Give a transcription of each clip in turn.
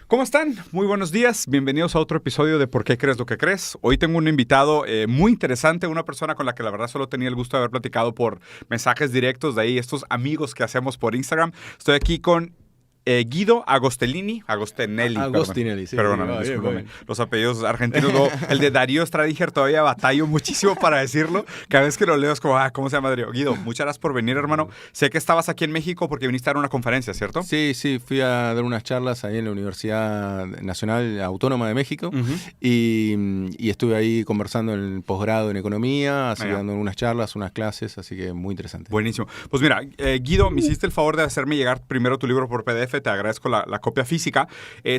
¿Cómo están? Muy buenos días. Bienvenidos a otro episodio de ¿Por qué crees lo que crees? Hoy tengo un invitado muy interesante, una persona con la que la verdad solo tenía el gusto de haber platicado por mensajes directos de ahí, estos amigos que hacemos por Instagram. Estoy aquí con Guido Agostinelli, sí. Perdóname, discúlpame. Los apellidos argentinos, el de Darío Stradíger todavía batallo muchísimo para decirlo. Cada vez que lo leo es como, ¿cómo se llama Darío? Guido, muchas gracias por venir, hermano. Sé que estabas aquí en México porque viniste a dar una conferencia, ¿cierto? Sí, fui a dar unas charlas ahí en la Universidad Nacional Autónoma de México y estuve ahí conversando en el posgrado en Economía, así dando unas charlas, unas clases, así que muy interesante. Buenísimo. Pues mira, Guido, me hiciste el favor de hacerme llegar primero tu libro por PDF. Te agradezco la copia física.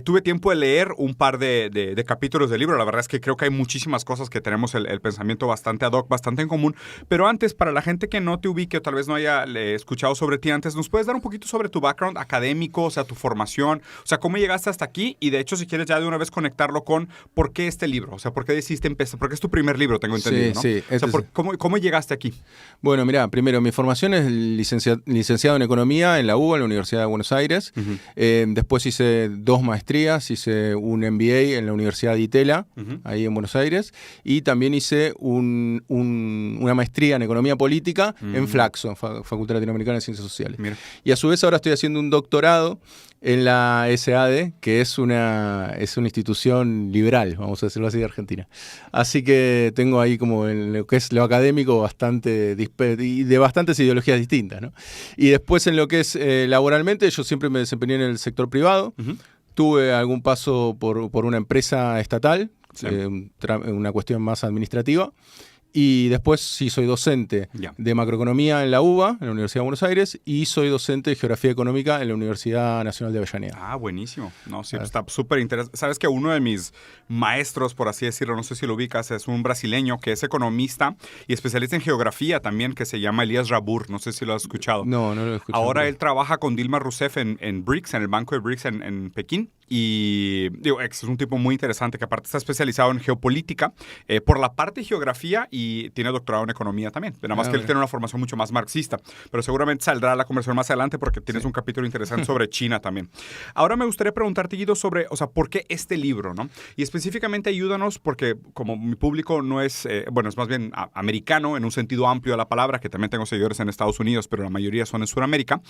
Tuve tiempo de leer un par de capítulos del libro. La verdad es que creo que hay muchísimas cosas que tenemos el pensamiento bastante ad hoc, bastante en común. Pero antes, para la gente que no te ubique o tal vez no haya escuchado sobre ti antes, ¿nos puedes dar un poquito sobre tu background académico, o sea, tu formación? O sea, ¿cómo llegaste hasta aquí? Y de hecho, si quieres ya de una vez conectarlo con ¿por qué este libro? O sea, ¿por qué decidiste empezar? Porque es tu primer libro, tengo entendido, ¿no? Sí. O sea, ¿cómo llegaste aquí? Bueno, mira, primero, mi formación es licenciado en Economía en la UBA, en la Universidad de Buenos Aires. Después hice 2 maestrías, hice un MBA en la Universidad de Itela, ahí en Buenos Aires, y también hice una maestría en Economía Política en Flaxo, Facultad Latinoamericana de Ciencias Sociales. Mira. Y a su vez ahora estoy haciendo un doctorado en la SAD, que es una institución liberal, vamos a decirlo así, de Argentina. Así que tengo ahí como en lo que es lo académico bastante y de bastantes ideologías distintas, ¿no? Y después en lo que es laboralmente, yo siempre me desempeñé en el sector privado. Tuve algún paso por una empresa estatal, una cuestión más administrativa. Y después sí soy docente de macroeconomía en la UBA, en la Universidad de Buenos Aires, y soy docente de geografía económica en la Universidad Nacional de Avellaneda. Ah, buenísimo. No, sí, está súper interesante. Sabes que uno de mis maestros, por así decirlo, no sé si lo ubicas, es un brasileño que es economista y especialista en geografía también, que se llama Elías Rabur. No sé si lo has escuchado. No lo he escuchado. Ahora él trabaja con Dilma Rousseff en BRICS, en el banco de BRICS en Pekín. Y digo, es un tipo muy interesante que aparte está especializado en geopolítica por la parte de geografía y tiene doctorado en economía también. Nada más que él tiene una formación mucho más marxista. Pero seguramente saldrá la conversación más adelante porque tienes un capítulo interesante sobre China también. Ahora me gustaría preguntarte, Guido, sobre, o sea, ¿por qué este libro, no? Y específicamente ayúdanos porque como mi público no es, es más bien americano en un sentido amplio de la palabra, que también tengo seguidores en Estados Unidos, pero la mayoría son en Sudamérica.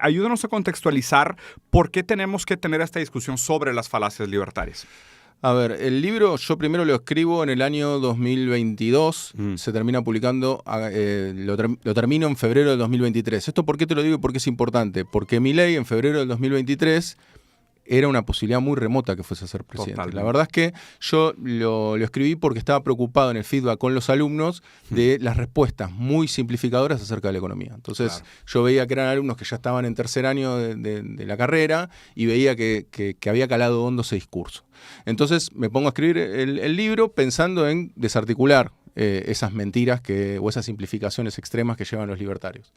Ayúdanos a contextualizar por qué tenemos que tener esta discusión sobre las falacias libertarias. A ver, el libro yo primero lo escribo en el año 2022, se termina publicando, lo termino en febrero del 2023. ¿Esto por qué te lo digo y por qué es importante? Porque Milei en febrero del 2023 era una posibilidad muy remota que fuese a ser presidente. Totalmente. La verdad es que yo lo escribí porque estaba preocupado en el feedback con los alumnos de las respuestas muy simplificadoras acerca de la economía. Entonces yo veía que eran alumnos que ya estaban en tercer año de la carrera y veía que había calado hondo ese discurso. Entonces me pongo a escribir el libro pensando en desarticular esas mentiras o esas simplificaciones extremas que llevan los libertarios.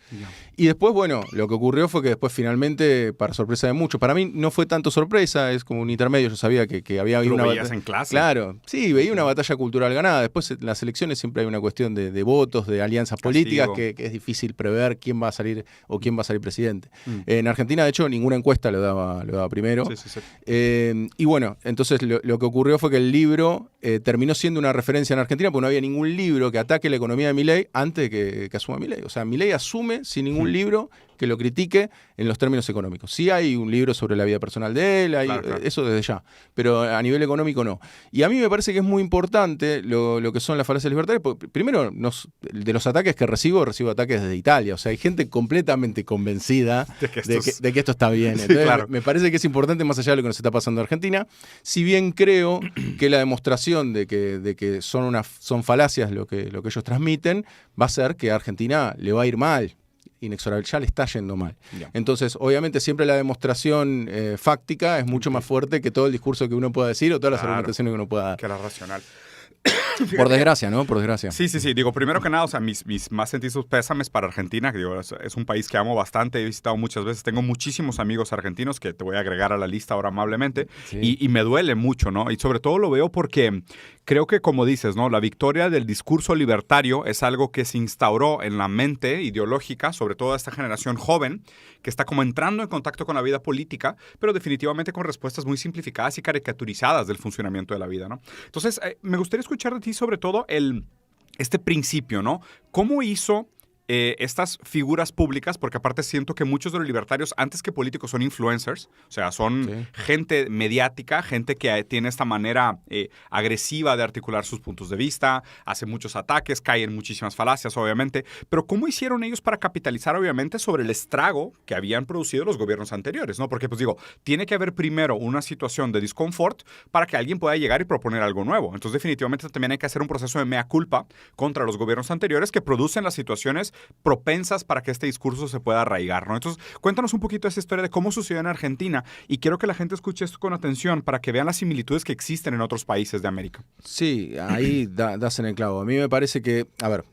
Y después, bueno, lo que ocurrió fue que después finalmente, para sorpresa de muchos, para mí no fue tanto sorpresa, es como un intermedio, yo sabía que había habido una batalla en clase. Claro, sí, veía una batalla cultural ganada. Después en las elecciones siempre hay una cuestión de votos, de alianzas políticas, que es difícil prever quién va a salir o quién va a salir presidente. En Argentina, de hecho, ninguna encuesta lo daba primero. Sí. Y bueno, entonces lo que ocurrió fue que el libro terminó siendo una referencia en Argentina porque no había ningún libro que ataque la economía de Milei antes de que asuma Milei. O sea, Milei asume sin ningún libro que lo critique en los términos económicos. Sí hay un libro sobre la vida personal de él, claro. Eso desde ya, pero a nivel económico no. Y a mí me parece que es muy importante lo que son las falacias libertarias, porque primero, de los ataques que recibo ataques desde Italia. O sea, hay gente completamente convencida de que esto está bien. Entonces, claro. Me parece que es importante más allá de lo que nos está pasando en Argentina, si bien creo que la demostración de que son falacias lo que ellos transmiten, va a ser que a Argentina le va a ir mal. Inexorable, ya le está yendo mal. Entonces, obviamente, siempre la demostración fáctica es mucho más fuerte que todo el discurso que uno pueda decir o todas las argumentaciones que uno pueda dar. Que la racional. Por desgracia, ¿no? Por desgracia. Sí. Digo, primero que nada, o sea, mis más sentidos pésames para Argentina, que digo, es un país que amo bastante, he visitado muchas veces, tengo muchísimos amigos argentinos que te voy a agregar a la lista ahora amablemente, sí. y me duele mucho, ¿no? Y sobre todo lo veo porque creo que, como dices, ¿no? La victoria del discurso libertario es algo que se instauró en la mente ideológica, sobre todo de esta generación joven, que está como entrando en contacto con la vida política, pero definitivamente con respuestas muy simplificadas y caricaturizadas del funcionamiento de la vida, ¿no? Entonces, me gustaría escuchar de ti sobre todo este principio, ¿no? ¿Cómo hizo estas figuras públicas? Porque aparte siento que muchos de los libertarios, antes que políticos, son influencers, o sea, son gente mediática, gente que tiene esta manera agresiva de articular sus puntos de vista, hace muchos ataques, caen muchísimas falacias, obviamente, pero ¿cómo hicieron ellos para capitalizar, obviamente, sobre el estrago que habían producido los gobiernos anteriores, ¿no? Porque, pues digo, tiene que haber primero una situación de disconfort para que alguien pueda llegar y proponer algo nuevo. Entonces, definitivamente también hay que hacer un proceso de mea culpa contra los gobiernos anteriores que producen las situaciones propensas para que este discurso se pueda arraigar, ¿no? Entonces, cuéntanos un poquito esa historia de cómo sucedió en Argentina y quiero que la gente escuche esto con atención para que vean las similitudes que existen en otros países de América. Sí, ahí das en el clavo. A mí me parece que, a ver,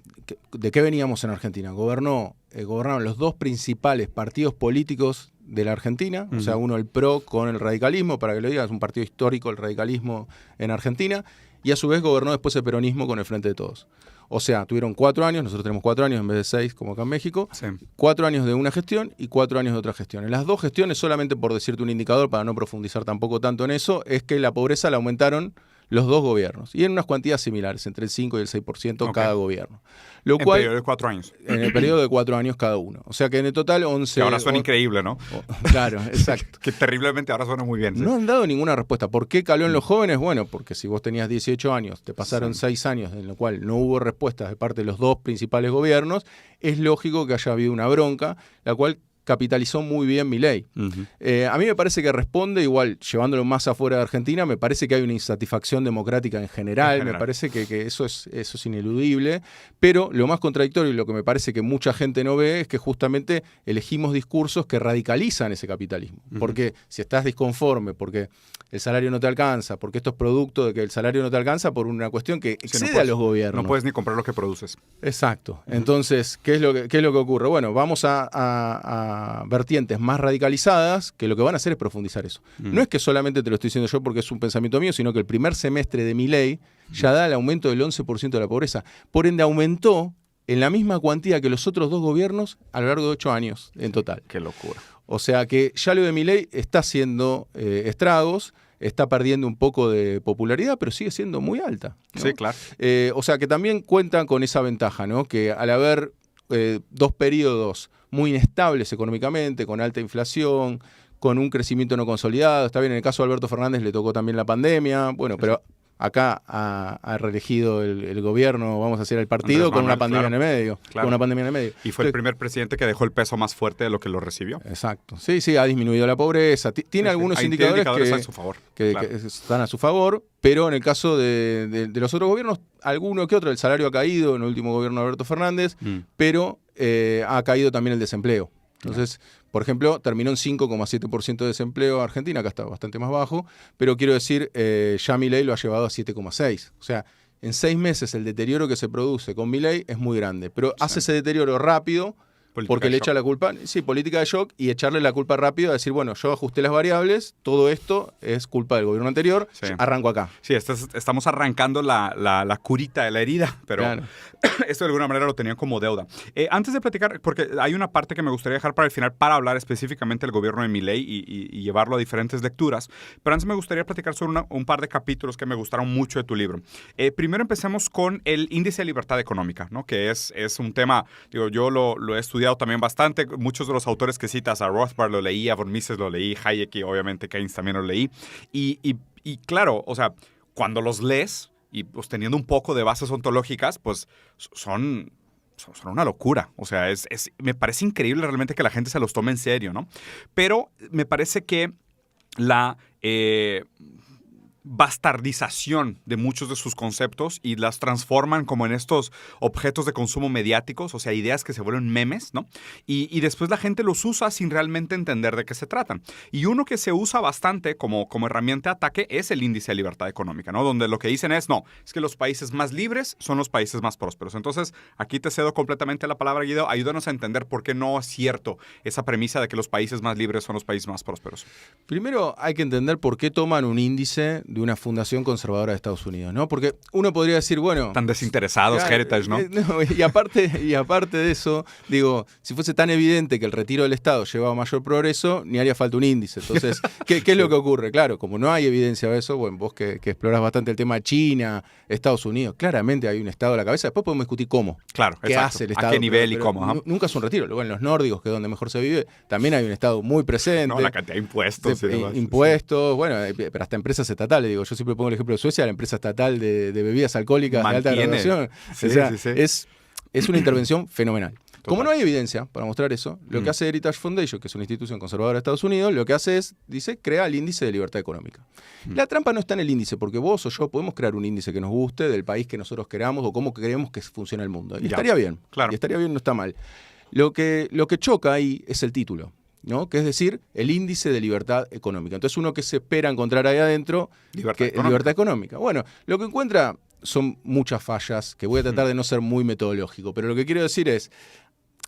¿de qué veníamos en Argentina? Gobernaron los dos principales partidos políticos de la Argentina, o sea, uno el PRO con el radicalismo, para que lo digas, es un partido histórico el radicalismo en Argentina, y a su vez gobernó después el peronismo con el Frente de Todos. O sea, tuvieron 4 años, nosotros tenemos 4 años en vez de 6 como acá en México, 4 años de una gestión y 4 años de otra gestión. En las dos gestiones, solamente por decirte un indicador, para no profundizar tampoco tanto en eso, es que la pobreza la aumentaron los dos gobiernos, y en unas cuantías similares, entre el 5 y el 6% cada gobierno. Lo cual, el periodo de 4 años. En el periodo de 4 años cada uno. O sea que en el total 11... Que ahora suena increíble, ¿no? Claro, exacto. Que terriblemente ahora suena muy bien. ¿Sí? No han dado ninguna respuesta. ¿Por qué caló en los jóvenes? Bueno, porque si vos tenías 18 años, te pasaron 6 años en lo cual no hubo respuestas de parte de los dos principales gobiernos, es lógico que haya habido una bronca, la cual capitalizó muy bien Milei. A mí me parece que responde, igual, llevándolo más afuera de Argentina, me parece que hay una insatisfacción democrática en general. Me parece que eso es ineludible, pero lo más contradictorio y lo que me parece que mucha gente no ve es que justamente elegimos discursos que radicalizan ese capitalismo. Porque si estás disconforme, porque el salario no te alcanza, porque esto es producto de que el salario no te alcanza por una cuestión que excede a los gobiernos. No puedes ni comprar lo que produces. Exacto. Entonces, ¿qué es lo que ocurre? Bueno, vamos a vertientes más radicalizadas que lo que van a hacer es profundizar eso. No es que solamente te lo estoy diciendo yo porque es un pensamiento mío, sino que el primer semestre de Milei ya da el aumento del 11% de la pobreza. Por ende, aumentó en la misma cuantía que los otros dos gobiernos a lo largo de 8 años en total. Qué locura. O sea que ya lo de Milei está haciendo estragos, está perdiendo un poco de popularidad, pero sigue siendo muy alta, ¿no? Sí, claro. O sea que también cuentan con esa ventaja, ¿no? Que al haber 2 periodos muy inestables económicamente, con alta inflación, con un crecimiento no consolidado. Está bien, en el caso de Alberto Fernández le tocó también la pandemia, bueno, pero acá ha reelegido el gobierno, vamos a decir, el partido con una pandemia en el medio. Con una pandemia en el medio. Y fue el primer presidente que dejó el peso más fuerte de lo que lo recibió. Exacto. Sí, ha disminuido la pobreza. Tiene algunos indicadores a su favor. Que están a su favor, pero en el caso de los otros gobiernos, alguno que otro, el salario ha caído en el último gobierno de Alberto Fernández, pero ha caído también el desempleo. Entonces, por ejemplo, terminó en 5,7% de desempleo Argentina, acá está bastante más bajo, pero quiero decir, ya Milei lo ha llevado a 7,6%. O sea, en 6 meses el deterioro que se produce con Milei es muy grande, pero hace ese deterioro rápido porque le echa la culpa, política de shock, y echarle la culpa rápido a decir, bueno, yo ajusté las variables, todo esto es culpa del gobierno anterior, arranco acá. Sí, estamos arrancando la curita de la herida, pero claro. Esto de alguna manera lo tenían como deuda. Antes de platicar, porque hay una parte que me gustaría dejar para el final para hablar específicamente del gobierno de Milei y llevarlo a diferentes lecturas, pero antes me gustaría platicar sobre un par de capítulos que me gustaron mucho de tu libro. Primero empecemos con el índice de libertad económica, ¿no? Que es un tema, digo, yo lo he estudiado también bastante. Muchos de los autores que citas, a Rothbard lo leí, a von Mises lo leí, Hayek y obviamente Keynes también lo leí. Y claro, o sea, cuando los lees y pues, teniendo un poco de bases ontológicas, pues son una locura. O sea, me parece increíble realmente que la gente se los tome en serio, ¿no? Pero me parece que bastardización de muchos de sus conceptos y las transforman como en estos objetos de consumo mediáticos, o sea, ideas que se vuelven memes, ¿no? Y después la gente los usa sin realmente entender de qué se tratan. Y uno que se usa bastante como herramienta de ataque es el índice de libertad económica, ¿no? Donde lo que dicen es que los países más libres son los países más prósperos. Entonces, aquí te cedo completamente la palabra, Guido. Ayúdanos a entender por qué no es cierto esa premisa de que los países más libres son los países más prósperos. Primero hay que entender por qué toman un índice de una fundación conservadora de Estados Unidos, ¿no? Porque uno podría decir, bueno... Tan desinteresados, Heritage, ¿no? Y aparte de eso, digo, si fuese tan evidente que el retiro del Estado llevaba mayor progreso, ni haría falta un índice. Entonces, ¿qué es lo que ocurre? Claro, como no hay evidencia de eso, bueno, vos que explorás bastante el tema China, Estados Unidos, claramente hay un Estado a la cabeza. Después podemos discutir cómo. Claro, ¿Qué hace el Estado? ¿A qué nivel y cómo? Nunca es un retiro. Luego en los nórdicos, que es donde mejor se vive, también hay un Estado muy presente. No, la cantidad de impuestos. Impuestos, bueno, pero hasta empresas estatales. Digo, yo siempre pongo el ejemplo de Suecia, la empresa estatal de bebidas alcohólicas de alta graduación. Es una intervención fenomenal. Total. Como no hay evidencia para mostrar eso, lo que hace Heritage Foundation, que es una institución conservadora de Estados Unidos, lo que hace es, crea el índice de libertad económica. La trampa no está en el índice, porque vos o yo podemos crear un índice que nos guste, del país que nosotros queramos o cómo creemos que funciona el mundo. Y estaría bien. Claro. Y estaría bien, no está mal. Lo que choca ahí es el título, ¿no? Que es decir, el índice de libertad económica. Entonces uno que se espera encontrar ahí adentro, libertad económica. Bueno, lo que encuentra son muchas fallas, que voy a tratar de no ser muy metodológico, pero lo que quiero decir es,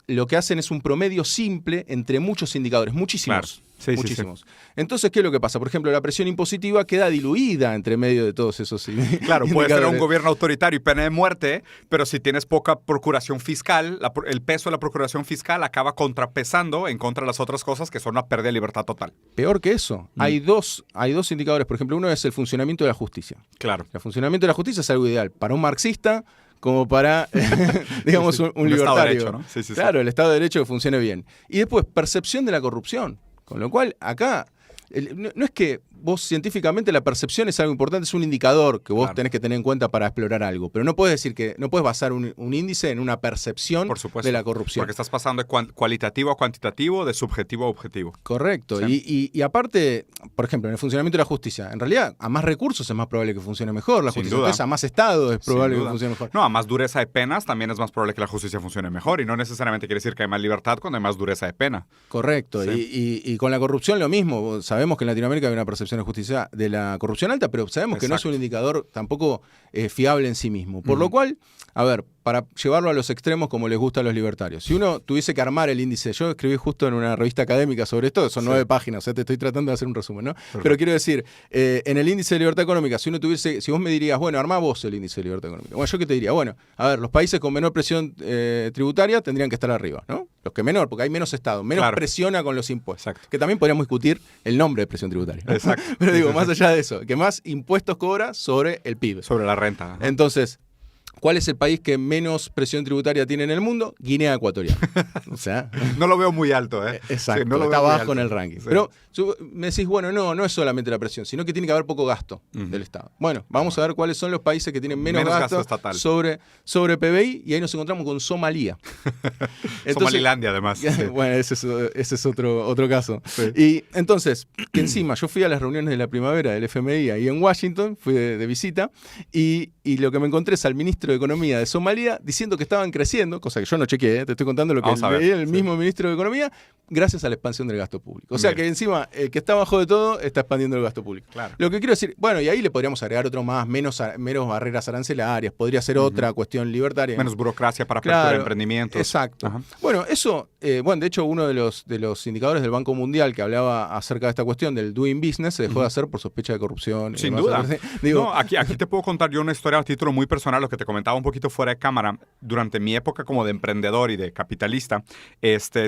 lo que hacen es un promedio simple entre muchos indicadores, muchísimos. Claro. Sí, muchísimos. Sí. Entonces, ¿qué es lo que pasa? Por ejemplo, la presión impositiva queda diluida entre medio de todos esos Claro, puede ser un gobierno autoritario y pena de muerte, pero si tienes poca procuración fiscal, el peso de la procuración fiscal acaba contrapesando en contra de las otras cosas que son una pérdida de libertad total. Peor que eso. Hay dos indicadores. Por ejemplo, uno es el funcionamiento de la justicia. Claro. El funcionamiento de la justicia es algo ideal para un marxista, como para, digamos, un libertario. Estado de Derecho, ¿no? Claro, el Estado de Derecho que funcione bien. Y después, percepción de la corrupción. Con lo cual, acá, no es que vos científicamente la percepción es algo importante, es un indicador que vos tenés que tener en cuenta para explorar algo. Pero no puedes decir que, no puedes basar un índice en una percepción de la corrupción. Porque estás pasando de cualitativo a cuantitativo, de subjetivo a objetivo. Correcto. Sí. Y aparte, por ejemplo, en el funcionamiento de la justicia, en realidad, a más recursos es más probable que funcione mejor la justicia. Entonces, a más Estado es probable que funcione mejor. No, a más dureza de penas también es más probable que la justicia funcione mejor. Y no necesariamente quiere decir que hay más libertad cuando hay más dureza de pena. Correcto. Sí. Y con la corrupción lo mismo. Sabemos que en Latinoamérica hay una percepción de justicia de la corrupción alta, pero sabemos que no es un indicador tampoco fiable en sí mismo. Por lo cual, a ver, para llevarlo a los extremos como les gusta a los libertarios. Si uno tuviese que armar el índice, yo escribí justo en una revista académica sobre esto, son 9 páginas, o sea, te estoy tratando de hacer un resumen, ¿no? Perfecto. Pero quiero decir, en el índice de libertad económica, si vos me dirías, bueno, armá vos el índice de libertad económica. Bueno, yo qué te diría, bueno, a ver, los países con menor presión tributaria tendrían que estar arriba, ¿no? Los que menor, porque hay menos Estado, menos presiona con los impuestos. Exacto. Que también podríamos discutir el nombre de presión tributaria, ¿no? Exacto. Pero digo, más allá de eso, que más impuestos cobra sobre el PIB. Sobre la renta. ¿No? Entonces, ¿cuál es el país que menos presión tributaria tiene en el mundo? Guinea Ecuatorial. O sea, no lo veo muy alto, ¿eh? Exacto, sí, no está bajo en el ranking. Sí. Pero me decís, bueno, no es solamente la presión, sino que tiene que haber poco gasto del Estado. Bueno, vamos a ver cuáles son los países que tienen menos gasto sobre PBI, y ahí nos encontramos con Somalia. Entonces, Somalilandia, además. Sí. Bueno, ese es otro caso. Sí. Y entonces, que encima, yo fui a las reuniones de la primavera del FMI ahí en Washington, fui de visita, y lo que me encontré es al ministro de Economía de Somalia diciendo que estaban creciendo, cosa que yo no chequeé, te estoy contando lo que veía el mismo ministro de Economía, gracias a la expansión del gasto público. O sea que encima, el que está abajo de todo está expandiendo el gasto público. Claro. Lo que quiero decir, bueno, y ahí le podríamos agregar otro más, menos barreras arancelarias, podría ser otra cuestión libertaria. Menos burocracia para apertura de emprendimientos. Exacto. Ajá. Bueno, eso, de hecho, uno de los indicadores del Banco Mundial que hablaba acerca de esta cuestión del doing business se dejó de hacer por sospecha de corrupción. Sin duda. Digo, aquí te puedo contar yo una historia a título muy personal, lo que te comentaba un poquito fuera de cámara. Durante mi época como de emprendedor y de capitalista,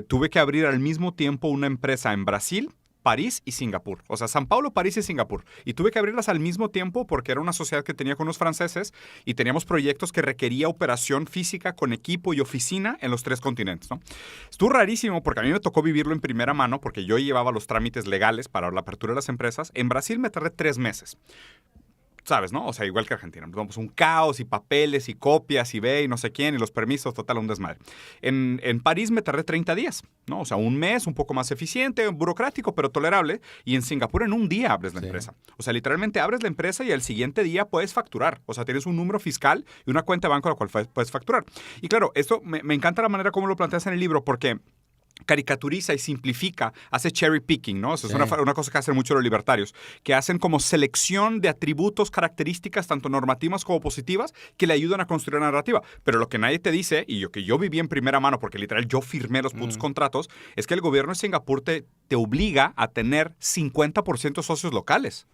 tuve que abrir al mismo tiempo una empresa en Brasil, París y Singapur. O sea, San Paulo, París y Singapur. Y tuve que abrirlas al mismo tiempo porque era una sociedad que tenía con los franceses y teníamos proyectos que requería operación física con equipo y oficina en los 3 continentes, ¿no? Estuvo rarísimo porque a mí me tocó vivirlo en primera mano porque yo llevaba los trámites legales para la apertura de las empresas. En Brasil me tardé 3 meses. sabes, ¿no? O sea, igual que Argentina. Pues un caos y papeles y copias y ve y no sé quién y los permisos, total, un desmadre. En París me tardé 30 días, ¿no? O sea, un mes, un poco más eficiente, burocrático, pero tolerable. Y en Singapur en un día abres la empresa. O sea, literalmente abres la empresa y al siguiente día puedes facturar. O sea, tienes un número fiscal y una cuenta de banco a la cual puedes facturar. Y claro, esto me encanta la manera como lo planteas en el libro porque caricaturiza y simplifica, hace cherry picking, ¿no? Eso es una cosa que hacen mucho los libertarios, que hacen como selección de atributos, características, tanto normativas como positivas, que le ayudan a construir una narrativa. Pero lo que nadie te dice, y que yo viví en primera mano, porque literal yo firmé los putos contratos, es que el gobierno de Singapur te obliga a tener 50% socios locales.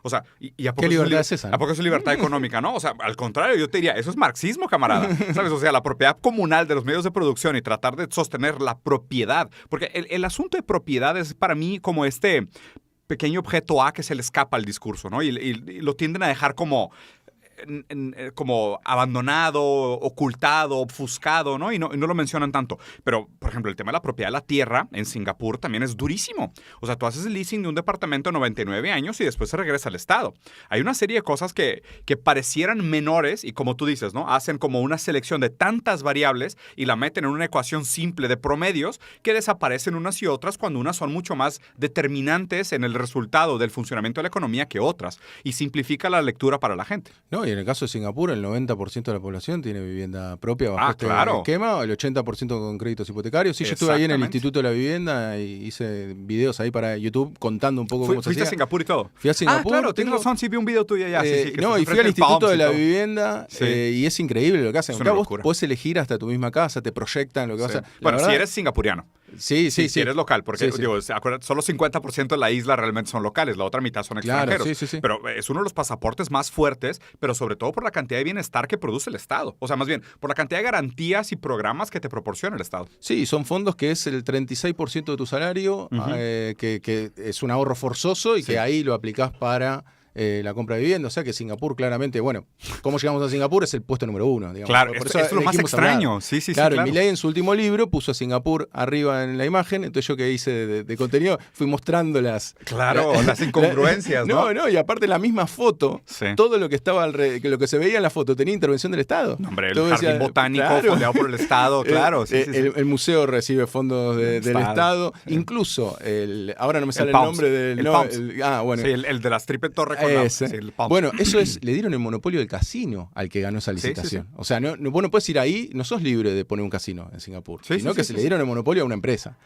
O sea, ¿y a poco ¿qué libertad es esa? ¿A poco es libertad económica, no? O sea, al contrario, yo te diría, eso es marxismo, camarada. ¿Sabes? O sea, la propiedad comunal de los medios de producción y tratar de sostener la propiedad. Porque el asunto de propiedad es para mí como este pequeño objeto A que se le escapa al discurso, ¿no? Y lo tienden a dejar como abandonado, ocultado, ofuscado, ¿no? Y no lo mencionan tanto. Pero, por ejemplo, el tema de la propiedad de la tierra en Singapur también es durísimo. O sea, tú haces el leasing de un departamento de 99 años y después se regresa al Estado. Hay una serie de cosas que parecieran menores y, como tú dices, ¿no? Hacen como una selección de tantas variables y la meten en una ecuación simple de promedios que desaparecen unas y otras cuando unas son mucho más determinantes en el resultado del funcionamiento de la economía que otras. Y simplifica la lectura para la gente. No, y en el caso de Singapur, el 90% de la población tiene vivienda propia bajo este claro. esquema, el 80% con créditos hipotecarios. Sí, yo estuve ahí en el Instituto de la Vivienda y hice videos ahí para YouTube contando un poco cómo se hacía. ¿Fuiste a Singapur y todo? Fui a Singapur. Claro, tienes razón, sí vi un video tuyo allá. No, y fui al Instituto de la Vivienda y es increíble lo que hacen. Es una vos locura. podés elegir hasta tu misma casa, te proyectan lo que vas a... Bueno, si eres singapuriano. Sí. Si eres local, porque digo, solo 50% de la isla realmente son locales, la otra mitad son extranjeros. Sí. Pero es uno de los pasaportes más fuertes, pero sobre todo por la cantidad de bienestar que produce el Estado. O sea, más bien, por la cantidad de garantías y programas que te proporciona el Estado. Sí, son fondos que es el 36% de tu salario, que es un ahorro forzoso y que ahí lo aplicás para... la compra de vivienda, o sea que Singapur claramente, bueno, ¿cómo llegamos a Singapur? Es el puesto número 1, digamos. Claro, por eso es lo más extraño. Sí, claro. Y Milei en su último libro puso a Singapur arriba en la imagen, entonces yo que hice de contenido fui mostrando las incongruencias, ¿no? No, y aparte la misma foto, todo lo que estaba lo que se veía en la foto tenía intervención del Estado. No, hombre, el jardín botánico fondeado por el Estado, claro. El museo recibe fondos del Estado, incluso ahora no me sale el nombre del... Sí, el de las triple torres. Bueno, eso es, le dieron el monopolio del casino al que ganó esa licitación. O sea, vos no puedes ir ahí, no sos libre de poner un casino en Singapur, sino que se le dieron el monopolio a una empresa.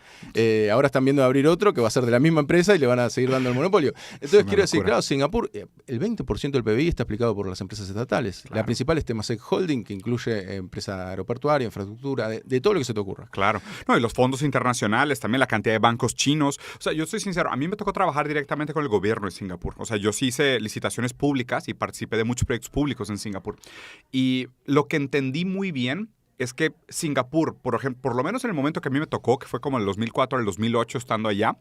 Ahora están viendo de abrir otro que va a ser de la misma empresa y le van a seguir dando el monopolio. Entonces quiero decir, claro, Singapur, el 20% del PBI está aplicado por las empresas estatales. Claro. La principal es Temasek Holding, que incluye empresa aeroportuaria, infraestructura, de todo lo que se te ocurra. Claro. No, y los fondos internacionales, también la cantidad de bancos chinos. O sea, yo soy sincero, a mí me tocó trabajar directamente con el gobierno de Singapur. O sea, yo sí hice licitaciones públicas y participé de muchos proyectos públicos en Singapur. Y lo que entendí muy bien es que Singapur, por ejemplo, por lo menos en el momento que a mí me tocó, que fue como el 2004 al 2008 estando allá,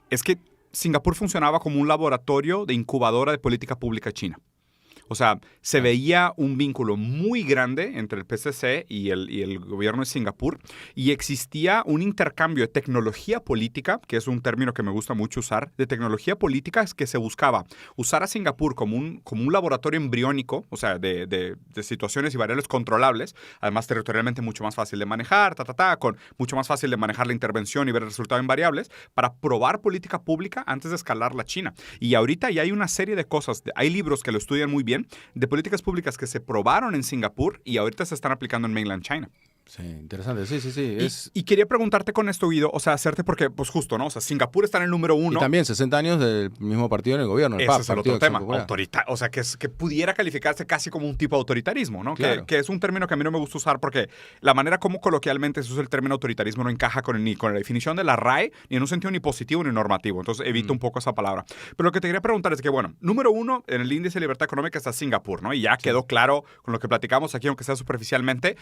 es que Singapur funcionaba como un laboratorio de incubadora de política pública china. O sea, se veía un vínculo muy grande entre el PCC y el gobierno de Singapur y existía un intercambio de tecnología política, que es un término que me gusta mucho usar, de tecnología política es que se buscaba usar a Singapur como un laboratorio embriónico, o sea, de situaciones y variables controlables, además territorialmente mucho más fácil de manejar, con mucho más fácil de manejar la intervención y ver el resultado en variables, para probar política pública antes de escalar la China. Y ahorita ya hay una serie de cosas, hay libros que lo estudian muy bien, de políticas públicas que se probaron en Singapur y ahorita se están aplicando en mainland China. Sí, interesante, sí. Y quería preguntarte con esto, Guido, o sea, hacerte porque, pues justo, ¿no? O sea, Singapur está en el número 1. Y también 60 años del mismo partido en el gobierno, el PAP. Ese es el otro tema, o sea, que pudiera calificarse casi como un tipo de autoritarismo, ¿no? Claro. Que es un término que a mí no me gusta usar porque la manera como coloquialmente se usa el término autoritarismo no encaja ni con la definición de la RAE, ni en un sentido ni positivo ni normativo, entonces evito un poco esa palabra. Pero lo que te quería preguntar es que, bueno, número 1 en el índice de libertad económica está Singapur, ¿no? Y ya quedó claro con lo que platicamos aquí, aunque sea superficialmente,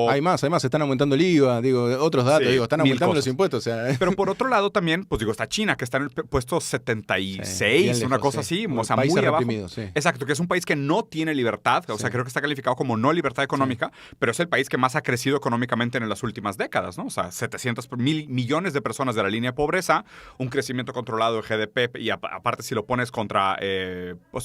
Hay más más. Además, están aumentando el IVA, otros datos, están aumentando los impuestos. O sea, pero por otro lado también, pues está China, que está en el puesto 76, una cosa así, o sea, muy abajo. Exacto, que es un país que no tiene libertad, o sea, creo que está calificado como no libertad económica, pero es el país que más ha crecido económicamente en las últimas décadas, ¿no? O sea, 700 mil millones de personas de la línea de pobreza, un crecimiento controlado de GDP, y aparte si lo pones contra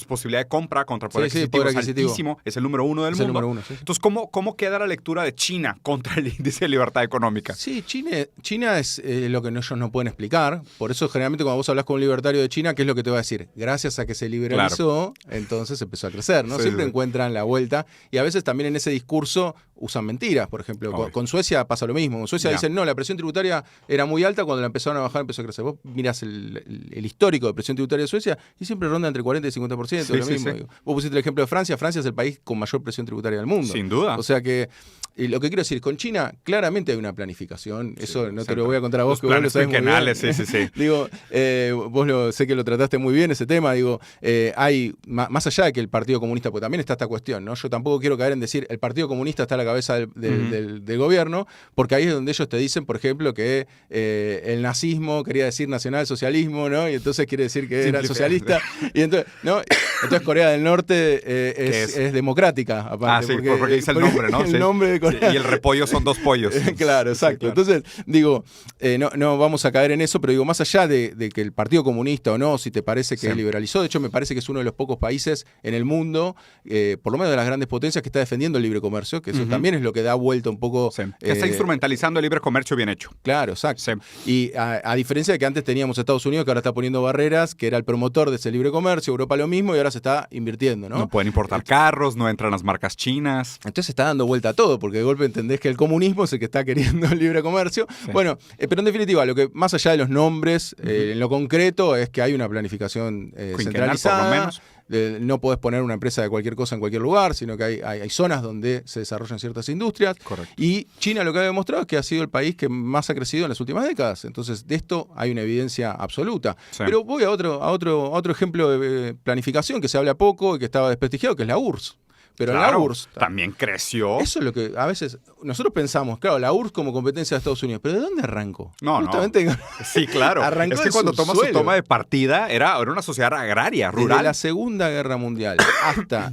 posibilidad de compra, contra poder adquisitivo, es altísimo, es el número 1 del mundo. Entonces, ¿cómo queda la lectura de China contra el índice de libertad económica? Sí, China es lo que ellos no pueden explicar. Por eso, generalmente, cuando vos hablas con un libertario de China, ¿qué es lo que te va a decir? Gracias a que se liberalizó, entonces empezó a crecer, ¿no? Siempre encuentran la vuelta. Y a veces también en ese discurso usan mentiras. Por ejemplo, con Suecia pasa lo mismo. Con Suecia dicen, no, la presión tributaria era muy alta, cuando la empezaron a bajar empezó a crecer. Vos mirás el histórico de presión tributaria de Suecia y siempre ronda entre 40 y 50%. Lo mismo. Vos pusiste el ejemplo de Francia. Francia es el país con mayor presión tributaria del mundo. Sin duda. O sea que lo que quiero decir, con China claramente hay una planificación. Eso no te lo voy a contar a vos, que vos lo sabés muy bien. Sí. Sé que lo trataste muy bien ese tema. Hay, más allá de que el Partido Comunista, pues también está esta cuestión, ¿no? Yo tampoco quiero caer en decir el Partido Comunista está a la cabeza del gobierno, porque ahí es donde ellos te dicen, por ejemplo, que el nazismo quería decir nacionalsocialismo, ¿no? Y entonces quiere decir que era socialista. Y entonces, ¿no? Entonces Corea del Norte es democrática, aparte. Porque dice el nombre, ¿no? El nombre de Corea. Y el repollo son 2 pollos. Claro, exacto. Entonces, no vamos a caer en eso, pero más allá de que el Partido Comunista o no, si te parece que liberalizó, de hecho me parece que es uno de los pocos países en el mundo, por lo menos de las grandes potencias, que está defendiendo el libre comercio, que eso también es lo que da vuelta un poco... Que está instrumentalizando el libre comercio bien hecho. Claro, exacto. Y a diferencia de que antes teníamos Estados Unidos, que ahora está poniendo barreras, que era el promotor de ese libre comercio, Europa lo mismo, y ahora se está invirtiendo, ¿no? No pueden importar carros, no entran las marcas chinas. Entonces está dando vuelta a todo, porque de golpe entendés que el comunismo es el que está queriendo el libre comercio. Bueno, pero en definitiva, lo que más allá de los nombres, en lo concreto, es que hay una planificación centralizada. Por lo menos. No podés poner una empresa de cualquier cosa en cualquier lugar, sino que hay zonas donde se desarrollan ciertas industrias. Correcto. Y China lo que ha demostrado es que ha sido el país que más ha crecido en las últimas décadas. Entonces, de esto hay una evidencia absoluta. Pero voy a otro ejemplo de planificación que se habla poco y que estaba desprestigiado, que es la URSS. Pero la URSS también creció. Eso es lo que a veces nosotros pensamos, claro, la URSS como competencia de Estados Unidos, pero ¿de dónde arrancó? Justamente, no. Sí, claro. Arrancó es que cuando tomas su toma de partida era una sociedad agraria, rural. Desde la Segunda Guerra Mundial hasta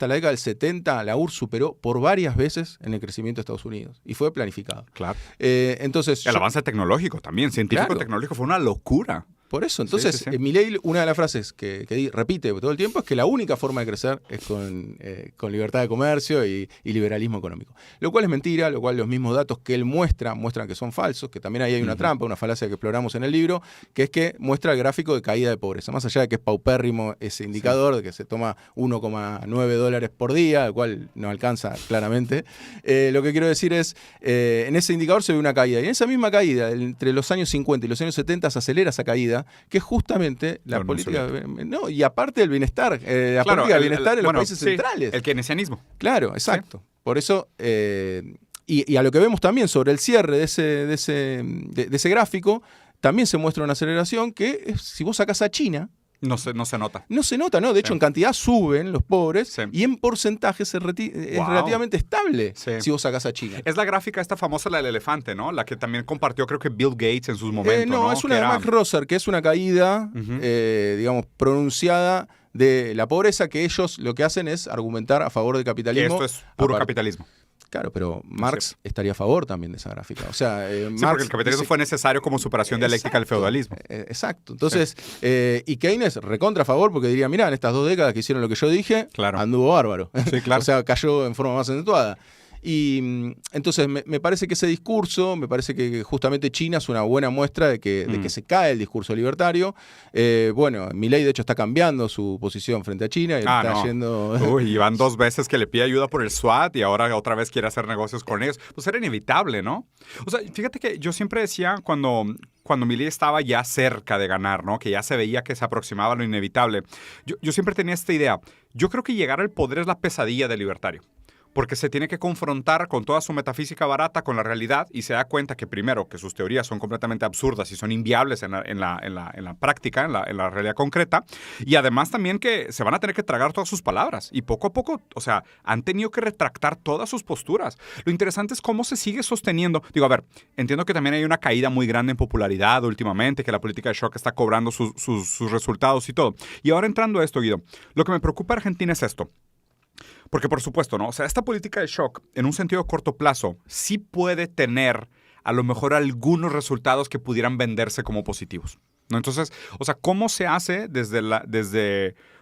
la década del 70, la URSS superó por varias veces en el crecimiento de Estados Unidos y fue planificado. Claro. Entonces, el avance tecnológico también, científico-tecnológico, fue una locura. Por eso, entonces, Milei, una de las frases que repite todo el tiempo es que la única forma de crecer es con libertad de comercio y liberalismo económico. Lo cual es mentira, lo cual los mismos datos que él muestran que son falsos, que también ahí hay una trampa, una falacia que exploramos en el libro, que es que muestra el gráfico de caída de pobreza. Más allá de que es paupérrimo ese indicador, de que se toma $1,9 por día, el cual no alcanza claramente, lo que quiero decir es, en ese indicador se ve una caída. Y en esa misma caída, entre los años 50 y los años 70, se acelera esa caída, que es justamente la política, y aparte del bienestar, la política del bienestar en los países centrales. El keynesianismo. Claro, exacto. Por eso, y a lo que vemos también sobre el cierre de ese gráfico, también se muestra una aceleración que, si vos sacás a China, no se nota. No se nota, ¿no? De hecho, en cantidad suben los pobres y en porcentaje es relativamente estable si vos sacás a China. Es la gráfica esta famosa, la del elefante, ¿no? La que también compartió, creo que Bill Gates en sus momentos, ¿no? Es una de Max Rosser, que es una caída, pronunciada de la pobreza, que ellos lo que hacen es argumentar a favor del capitalismo. Esto es puro capitalismo. Claro, pero Marx estaría a favor también de esa gráfica. O sea, Marx, porque el capitalismo fue necesario como superación dialéctica del feudalismo. Exacto. Entonces, y Keynes recontra a favor, porque diría, mirá, en estas 2 décadas que hicieron lo que yo dije, anduvo bárbaro. Sí, claro. O sea, cayó en forma más acentuada. Y entonces me parece que ese discurso, me parece que justamente China es una buena muestra de que se cae el discurso libertario. Milei de hecho está cambiando su posición frente a China y está yendo... y van 2 veces que le pide ayuda por el SWAT y ahora otra vez quiere hacer negocios con ellos. Pues era inevitable, ¿no? O sea, fíjate que yo siempre decía cuando Milei estaba ya cerca de ganar, ¿no? Que ya se veía que se aproximaba a lo inevitable. Yo siempre tenía esta idea. Yo creo que llegar al poder es la pesadilla del libertario. porque se tiene que confrontar con toda su metafísica barata con la realidad y se da cuenta que primero que sus teorías son completamente absurdas y son inviables en la práctica, en la realidad concreta, y además también que se van a tener que tragar todas sus palabras y poco a poco, o sea, han tenido que retractar todas sus posturas. Lo interesante es cómo se sigue sosteniendo. Digo, a ver, entiendo que también hay una caída muy grande en popularidad últimamente, que la política de shock está cobrando sus resultados y todo. Y ahora entrando a esto, Guido, lo que me preocupa de Argentina es esto. Porque por supuesto, ¿no? O sea, esta política de shock, en un sentido de corto plazo, sí puede tener a lo mejor algunos resultados que pudieran venderse como positivos, ¿no? Entonces, o sea, ¿cómo se hace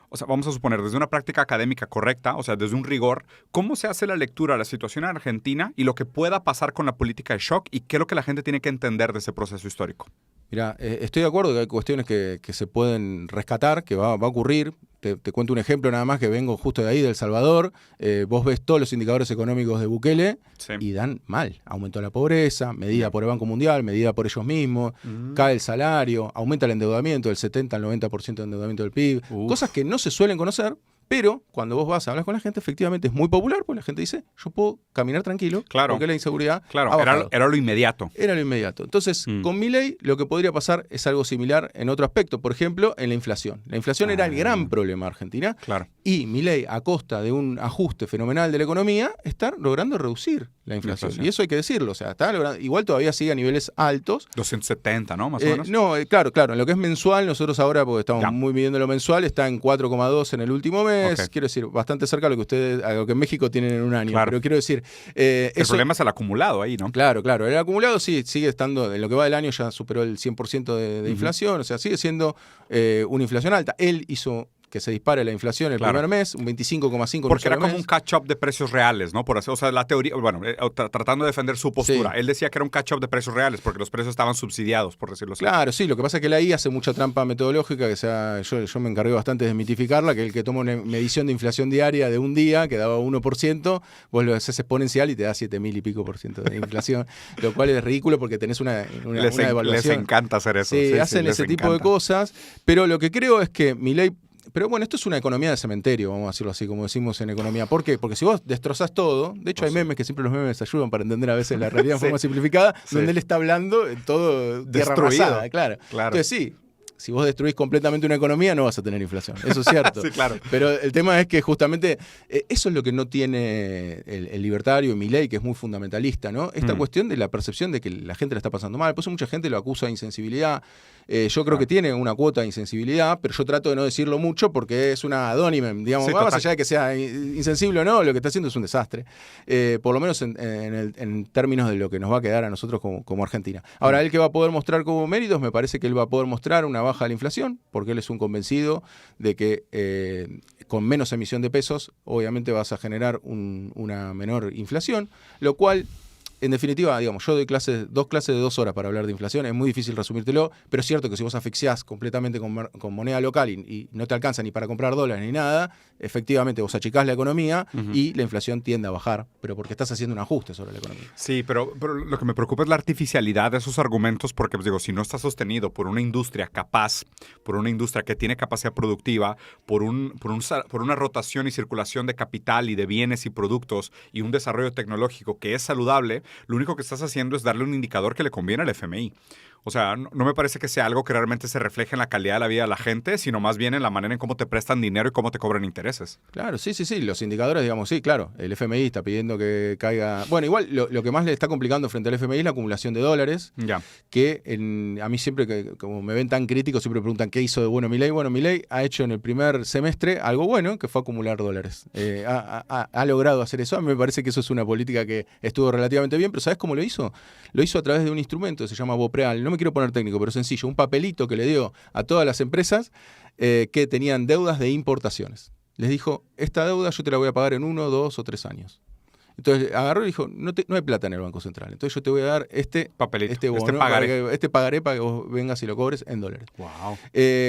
o sea, vamos a suponer, desde una práctica académica correcta, o sea, desde un rigor, cómo se hace la lectura de la situación en Argentina y lo que pueda pasar con la política de shock y qué es lo que la gente tiene que entender de ese proceso histórico? Mira, estoy de acuerdo que hay cuestiones que se pueden rescatar, que va a ocurrir. Te cuento un ejemplo nada más, que vengo justo de ahí, de El Salvador. Vos ves todos los indicadores económicos de Bukele y dan mal. Aumentó la pobreza, medida por el Banco Mundial, medida por ellos mismos, cae el salario, aumenta el endeudamiento del 70 al 90% de endeudamiento del PIB. Cosas que no se suelen conocer. Pero cuando vos vas a hablar con la gente, efectivamente es muy popular, porque la gente dice, yo puedo caminar tranquilo, porque la inseguridad ha bajado. Era lo inmediato. Era lo inmediato. Entonces, con Milei lo que podría pasar es algo similar en otro aspecto. Por ejemplo, en la inflación. La inflación era el gran problema de Argentina. Claro. Y Milei, a costa de un ajuste fenomenal de la economía, está logrando reducir la inflación. Y eso hay que decirlo. O sea, está logrando, igual todavía sigue a niveles altos. 270, ¿no? Más o menos. No, claro. En lo que es mensual, nosotros ahora, porque estamos muy midiendo lo mensual, está en 4,2 en el último mes. Okay. Quiero decir, bastante cerca a lo que en México tienen en un año. Claro. Pero quiero decir... el problema es el acumulado ahí, ¿no? Claro. El acumulado sí sigue estando, en lo que va del año ya superó el 100% de inflación. O sea, sigue siendo una inflación alta. Él hizo que se dispare la inflación el primer mes, un 25,5%. Porque era como un catch-up de precios reales, ¿no? O sea, la teoría, bueno, tratando de defender su postura. Sí. Él decía que era un catch-up de precios reales porque los precios estaban subsidiados, por decirlo así. Claro, sí. Lo que pasa es que él ahí hace mucha trampa metodológica, yo me encargué bastante de desmitificarla, que el que toma una medición de inflación diaria de un día, que daba 1%, vos lo haces exponencial y te da 7.000 y pico por ciento de inflación, lo cual es ridículo porque tenés una devaluación. Les encanta hacer eso. Sí, hacen ese tipo de cosas, pero lo que creo es que Milei... Pero bueno, esto es una economía de cementerio, vamos a decirlo así, como decimos en economía. ¿Por qué? Porque si vos destrozás todo, de hecho hay memes que siempre los memes ayudan para entender a veces la realidad en forma simplificada, donde él está hablando todo tierra arrasada, claro. Entonces sí, si vos destruís completamente una economía no vas a tener inflación, eso es cierto. Sí, claro. Pero el tema es que justamente eso es lo que no tiene el libertario Milei, que es muy fundamentalista, ¿no? Esta cuestión de la percepción de que la gente la está pasando mal. Por eso mucha gente lo acusa de insensibilidad. Yo creo que tiene una cuota de insensibilidad, pero yo trato de no decirlo mucho porque es una adónimem, digamos, más allá de que sea insensible o no, lo que está haciendo es un desastre, por lo menos en términos de lo que nos va a quedar a nosotros como Argentina. Ahora, él que va a poder mostrar como méritos, me parece que él va a poder mostrar una baja de la inflación, porque él es un convencido de que con menos emisión de pesos, obviamente vas a generar una menor inflación, lo cual... En definitiva, digamos, yo doy dos clases de 2 horas para hablar de inflación, es muy difícil resumírtelo, pero es cierto que si vos asfixiás completamente con moneda local y no te alcanza ni para comprar dólares ni nada, efectivamente vos achicás la economía y la inflación tiende a bajar, pero porque estás haciendo un ajuste sobre la economía. Sí, pero lo que me preocupa es la artificialidad de esos argumentos, porque pues, digo, si no está sostenido por una industria capaz, por una industria que tiene capacidad productiva, por una rotación y circulación de capital y de bienes y productos y un desarrollo tecnológico que es saludable, lo único que estás haciendo es darle un indicador que le conviene al FMI. O sea, no me parece que sea algo que realmente se refleje en la calidad de la vida de la gente, sino más bien en la manera en cómo te prestan dinero y cómo te cobran intereses. Claro, sí. Los indicadores, digamos, sí, claro. El FMI está pidiendo que caiga... Bueno, igual lo que más le está complicando frente al FMI es la acumulación de dólares. Ya. Que a mí siempre, como me ven tan crítico, siempre preguntan qué hizo de bueno Milei. Bueno, Milei ha hecho en el primer semestre algo bueno, que fue acumular dólares. Ha logrado hacer eso. A mí me parece que eso es una política que estuvo relativamente bien, pero ¿sabes cómo lo hizo? Lo hizo a través de un instrumento que se llama BOPREAL. No me quiero poner técnico, pero sencillo, un papelito que le dio a todas las empresas que tenían deudas de importaciones. Les dijo, esta deuda yo te la voy a pagar en 1, 2 o 3 años. Entonces agarró y dijo, no hay plata en el Banco Central, entonces yo te voy a dar este papelito, este bono, este pagaré para que vos vengas y lo cobres en dólares. Wow.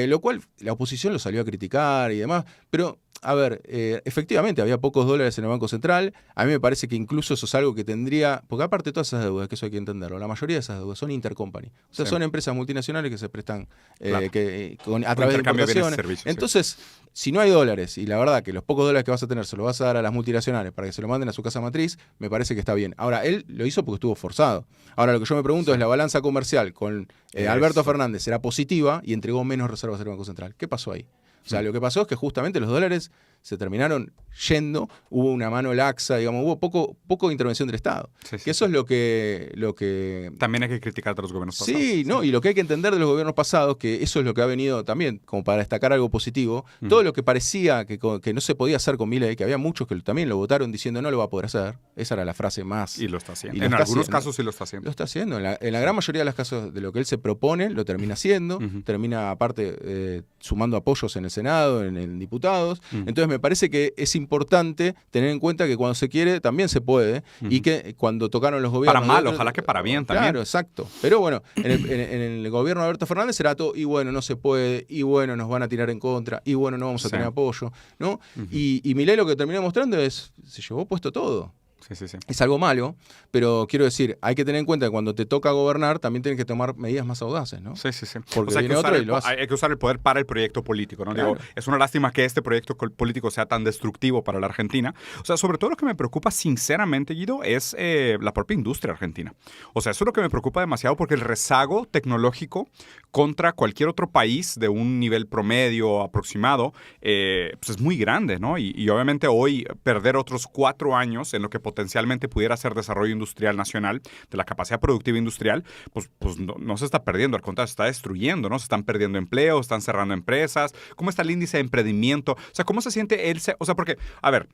Lo cual la oposición lo salió a criticar y demás, pero a ver, efectivamente había pocos dólares en el Banco Central. A mí me parece que incluso eso es algo que tendría, porque aparte de todas esas deudas, que eso hay que entenderlo, la mayoría de esas deudas son intercompany. O sea, son empresas multinacionales que se prestan Claro. a través de importaciones. Servicios, Entonces, si no hay dólares, y la verdad que los pocos dólares que vas a tener se los vas a dar a las multinacionales para que se lo manden a su casa matriz, me parece que está bien. Ahora, él lo hizo porque estuvo forzado. Ahora, lo que yo me pregunto es, la balanza comercial con Alberto Fernández era positiva y entregó menos reservas al Banco Central. ¿Qué pasó ahí? O sea, lo que pasó es que justamente los dólares se terminaron yendo, hubo una mano laxa, digamos, hubo poco intervención del Estado. Que eso es lo que... También hay que criticar a los gobiernos pasados. Sí, no, y lo que hay que entender de los gobiernos pasados, que eso es lo que ha venido también, como para destacar algo positivo, todo lo que parecía que no se podía hacer con Milei, que había muchos que también lo votaron diciendo no lo va a poder hacer, esa era la frase más... Y lo está haciendo. En algunos casos sí lo está haciendo. Lo está haciendo. En la gran mayoría de los casos de lo que él se propone, lo termina haciendo, termina aparte sumando apoyos en el Senado, en diputados. Entonces me parece que es importante tener en cuenta que cuando se quiere también se puede y que cuando tocaron los gobiernos... Para mal, ojalá que para bien también. Claro, exacto. Pero bueno, en el gobierno de Alberto Fernández era todo, y bueno, no se puede, y bueno, nos van a tirar en contra, y bueno, no vamos a tener apoyo, ¿no? Y Milei lo que terminó mostrando es, se llevó puesto todo. Sí. Es algo malo, pero quiero decir, hay que tener en cuenta que cuando te toca gobernar también tienes que tomar medidas más audaces, ¿no? Sí. Porque o sea, viene otro y lo hace. hay que usar el poder para el proyecto político, ¿no? Claro. Digo, es una lástima que este proyecto político sea tan destructivo para la Argentina. O sea, sobre todo lo que me preocupa sinceramente, Guido, es la propia industria argentina. O sea, eso es lo que me preocupa demasiado porque el rezago tecnológico contra cualquier otro país de un nivel promedio aproximado, pues es muy grande, ¿no? Y obviamente hoy perder otros 4 años en lo que potencialmente pudiera ser desarrollo industrial nacional, de la capacidad productiva industrial, pues no se está perdiendo, al contrario, se está destruyendo, ¿no? Se están perdiendo empleos, están cerrando empresas. ¿Cómo está el índice de emprendimiento? O sea, ¿cómo se siente él? O sea, porque, a ver,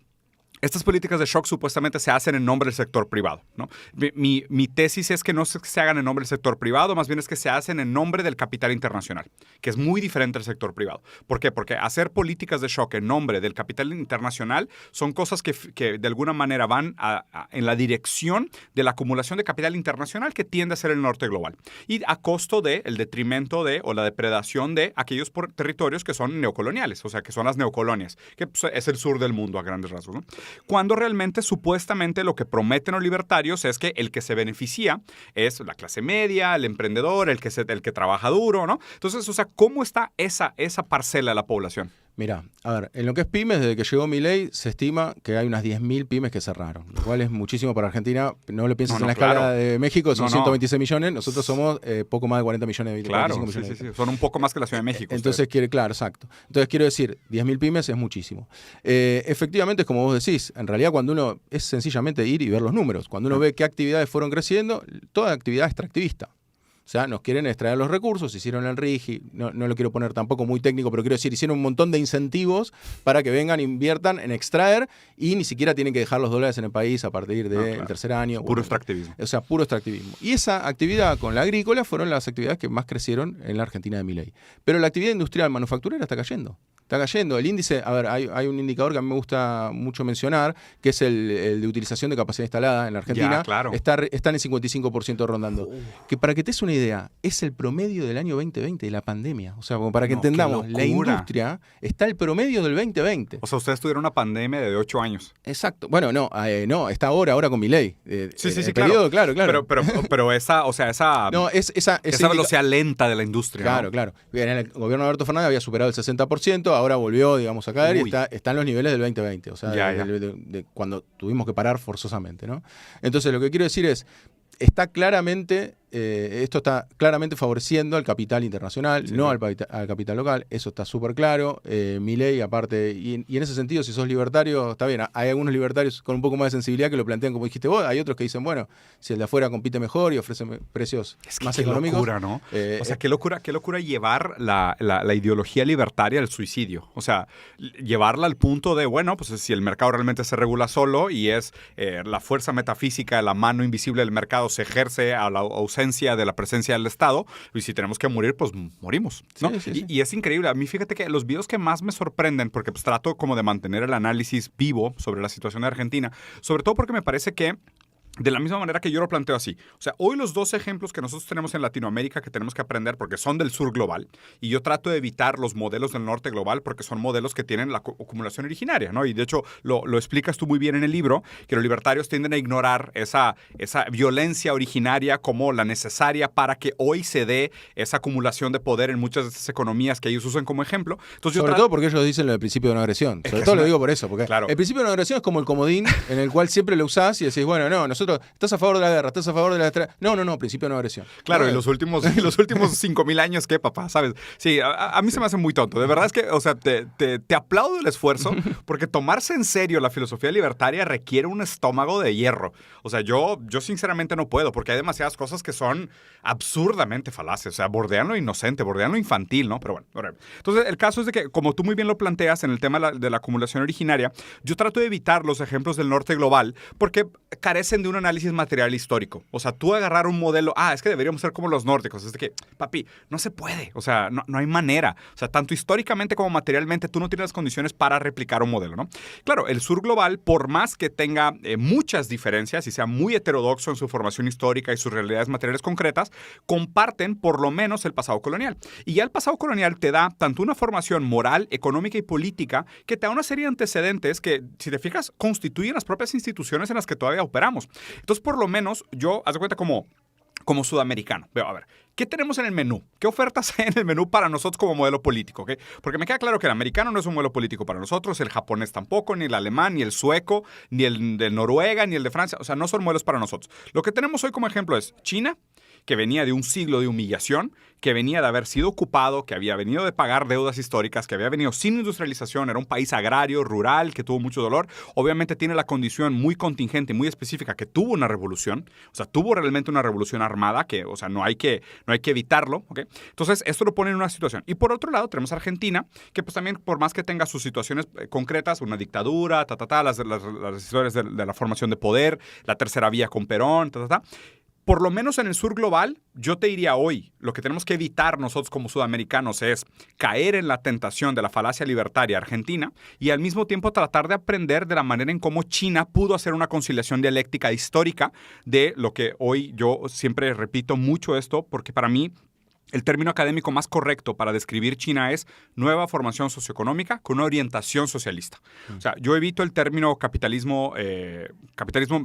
estas políticas de shock supuestamente se hacen en nombre del sector privado, ¿no? Mi tesis es que no es que se hagan en nombre del sector privado, más bien es que se hacen en nombre del capital internacional, que es muy diferente al sector privado. ¿Por qué? Porque hacer políticas de shock en nombre del capital internacional son cosas que de alguna manera van en la dirección de la acumulación de capital internacional que tiende a ser el norte global y a costo del detrimento o la depredación de aquellos territorios que son neocoloniales, o sea, que son las neocolonias, que pues, es el sur del mundo a grandes rasgos, ¿no? Cuando realmente, supuestamente, lo que prometen los libertarios es que el que se beneficia es la clase media, el emprendedor, el que trabaja duro, ¿no? Entonces, o sea, ¿cómo está esa parcela de la población? Mira, a ver, en lo que es pymes, desde que llegó Milei, se estima que hay unas 10.000 pymes que cerraron, lo cual es muchísimo para Argentina. No le pienses en la escala de México, son 126 millones, nosotros somos poco más de 40 millones de claro, 45 millones. Sí. Son un poco más que la Ciudad de México. Entonces, claro, exacto. Entonces, quiero decir, 10.000 pymes es muchísimo. Efectivamente, es como vos decís, en realidad cuando uno es sencillamente ir y ver los números, cuando uno ve qué actividades fueron creciendo, toda actividad extractivista. O sea, nos quieren extraer los recursos, hicieron el RIGI, no lo quiero poner tampoco muy técnico, pero quiero decir, hicieron un montón de incentivos para que vengan, inviertan en extraer y ni siquiera tienen que dejar los dólares en el país a partir del tercer año. Puro extractivismo. O sea, puro extractivismo. Y esa actividad con la agrícola fueron las actividades que más crecieron en la Argentina de Milei. Pero la actividad industrial manufacturera está cayendo. Está cayendo. El índice, a ver, hay un indicador que a mí me gusta mucho mencionar, que es el de utilización de capacidad instalada en la Argentina. Ya, claro. Está en el 55% rondando. Que para que te des una idea, es el promedio del año 2020, de la pandemia. O sea, como para que entendamos, la industria está el promedio del 2020. O sea, ustedes tuvieron una pandemia de 8 años. Exacto. Bueno, no, está ahora con Milei. Sí, periodo, claro. Pero esa, o sea, esa velocidad lenta de la industria. Claro, ¿no? claro. En el gobierno de Alberto Fernández había superado el 60%, ahora volvió, digamos, a caer y está en los niveles del 2020. O sea, de cuando tuvimos que parar forzosamente, ¿no? Entonces, lo que quiero decir es, está claramente esto está claramente favoreciendo al capital internacional, no al capital local, eso está súper claro. Milei, aparte, y en ese sentido, si sos libertario, está bien, hay algunos libertarios con un poco más de sensibilidad que lo plantean como dijiste vos, hay otros que dicen, bueno, si el de afuera compite mejor y ofrece precios más económicos. Qué locura, ¿no? O sea, qué locura llevar la ideología libertaria al suicidio. O sea, llevarla al punto de, bueno, pues si el mercado realmente se regula solo y es la fuerza metafísica de la mano invisible del mercado se ejerce a la ausencia de la presencia del Estado, y si tenemos que morir, pues morimos, ¿no? Sí. Y es increíble. A mí, fíjate que los videos que más me sorprenden, porque pues trato como de mantener el análisis vivo sobre la situación de Argentina, sobre todo porque me parece que De la misma manera que yo lo planteo así. O sea, hoy los dos ejemplos que nosotros tenemos en Latinoamérica que tenemos que aprender porque son del sur global, y yo trato de evitar los modelos del norte global porque son modelos que tienen la acumulación originaria, ¿no? Y de hecho lo explicas tú muy bien en el libro, que los libertarios tienden a ignorar esa violencia originaria como la necesaria para que hoy se dé esa acumulación de poder en muchas de estas economías que ellos usan como ejemplo. Entonces, sobre todo porque ellos dicen lo del principio de no agresión. Sobre todo lo digo por eso, porque claro. El principio de no agresión es como el comodín en el cual siempre lo usás y decís, bueno, no, nosotros, ¿estás a favor de la guerra? ¿Estás a favor de la... No, principio de no agresión. Claro, y los últimos 5,000 años, ¿qué, papá? ¿Sabes? Sí, a mí se me hace muy tonto. De verdad es que, o sea, te aplaudo el esfuerzo porque tomarse en serio la filosofía libertaria requiere un estómago de hierro. O sea, yo sinceramente no puedo porque hay demasiadas cosas que son absurdamente falaces. O sea, bordean lo inocente, bordean lo infantil, ¿no? Pero bueno. Entonces, el caso es de que, como tú muy bien lo planteas en el tema de la acumulación originaria, yo trato de evitar los ejemplos del norte global porque carecen de un análisis material histórico. O sea, tú agarrar un modelo, es que deberíamos ser como los nórdicos. Es de que, papi, no se puede. O sea, no hay manera. O sea, tanto históricamente como materialmente, tú no tienes las condiciones para replicar un modelo, ¿no? Claro, el sur global, por más que tenga muchas diferencias y sea muy heterodoxo en su formación histórica y sus realidades materiales concretas, comparten por lo menos el pasado colonial. Y ya el pasado colonial te da tanto una formación moral, económica y política que te da una serie de antecedentes que, si te fijas, constituyen las propias instituciones en las que todavía operamos. Entonces, por lo menos, yo, haz de cuenta como sudamericano. Veo, a ver, ¿qué tenemos en el menú? ¿Qué ofertas hay en el menú para nosotros como modelo político? ¿Okay? Porque me queda claro que el americano no es un modelo político para nosotros, el japonés tampoco, ni el alemán, ni el sueco, ni el de Noruega, ni el de Francia. O sea, no son modelos para nosotros. Lo que tenemos hoy como ejemplo es China, que venía de un siglo de humillación, que venía de haber sido ocupado, que había venido de pagar deudas históricas, que había venido sin industrialización, era un país agrario, rural, que tuvo mucho dolor. Obviamente tiene la condición muy contingente, muy específica, que tuvo una revolución, o sea, tuvo realmente una revolución armada, que, o sea, no hay que evitarlo, ¿ok? Entonces, esto lo pone en una situación. Y por otro lado, tenemos a Argentina, que pues también, por más que tenga sus situaciones concretas, una dictadura, las historias de la formación de poder, la tercera vía con Perón, por lo menos en el sur global, yo te diría hoy, lo que tenemos que evitar nosotros como sudamericanos es caer en la tentación de la falacia libertaria argentina y al mismo tiempo tratar de aprender de la manera en cómo China pudo hacer una conciliación dialéctica histórica de lo que hoy yo siempre repito mucho esto, porque para mí el término académico más correcto para describir China es nueva formación socioeconómica con una orientación socialista. O sea, yo evito el término capitalismo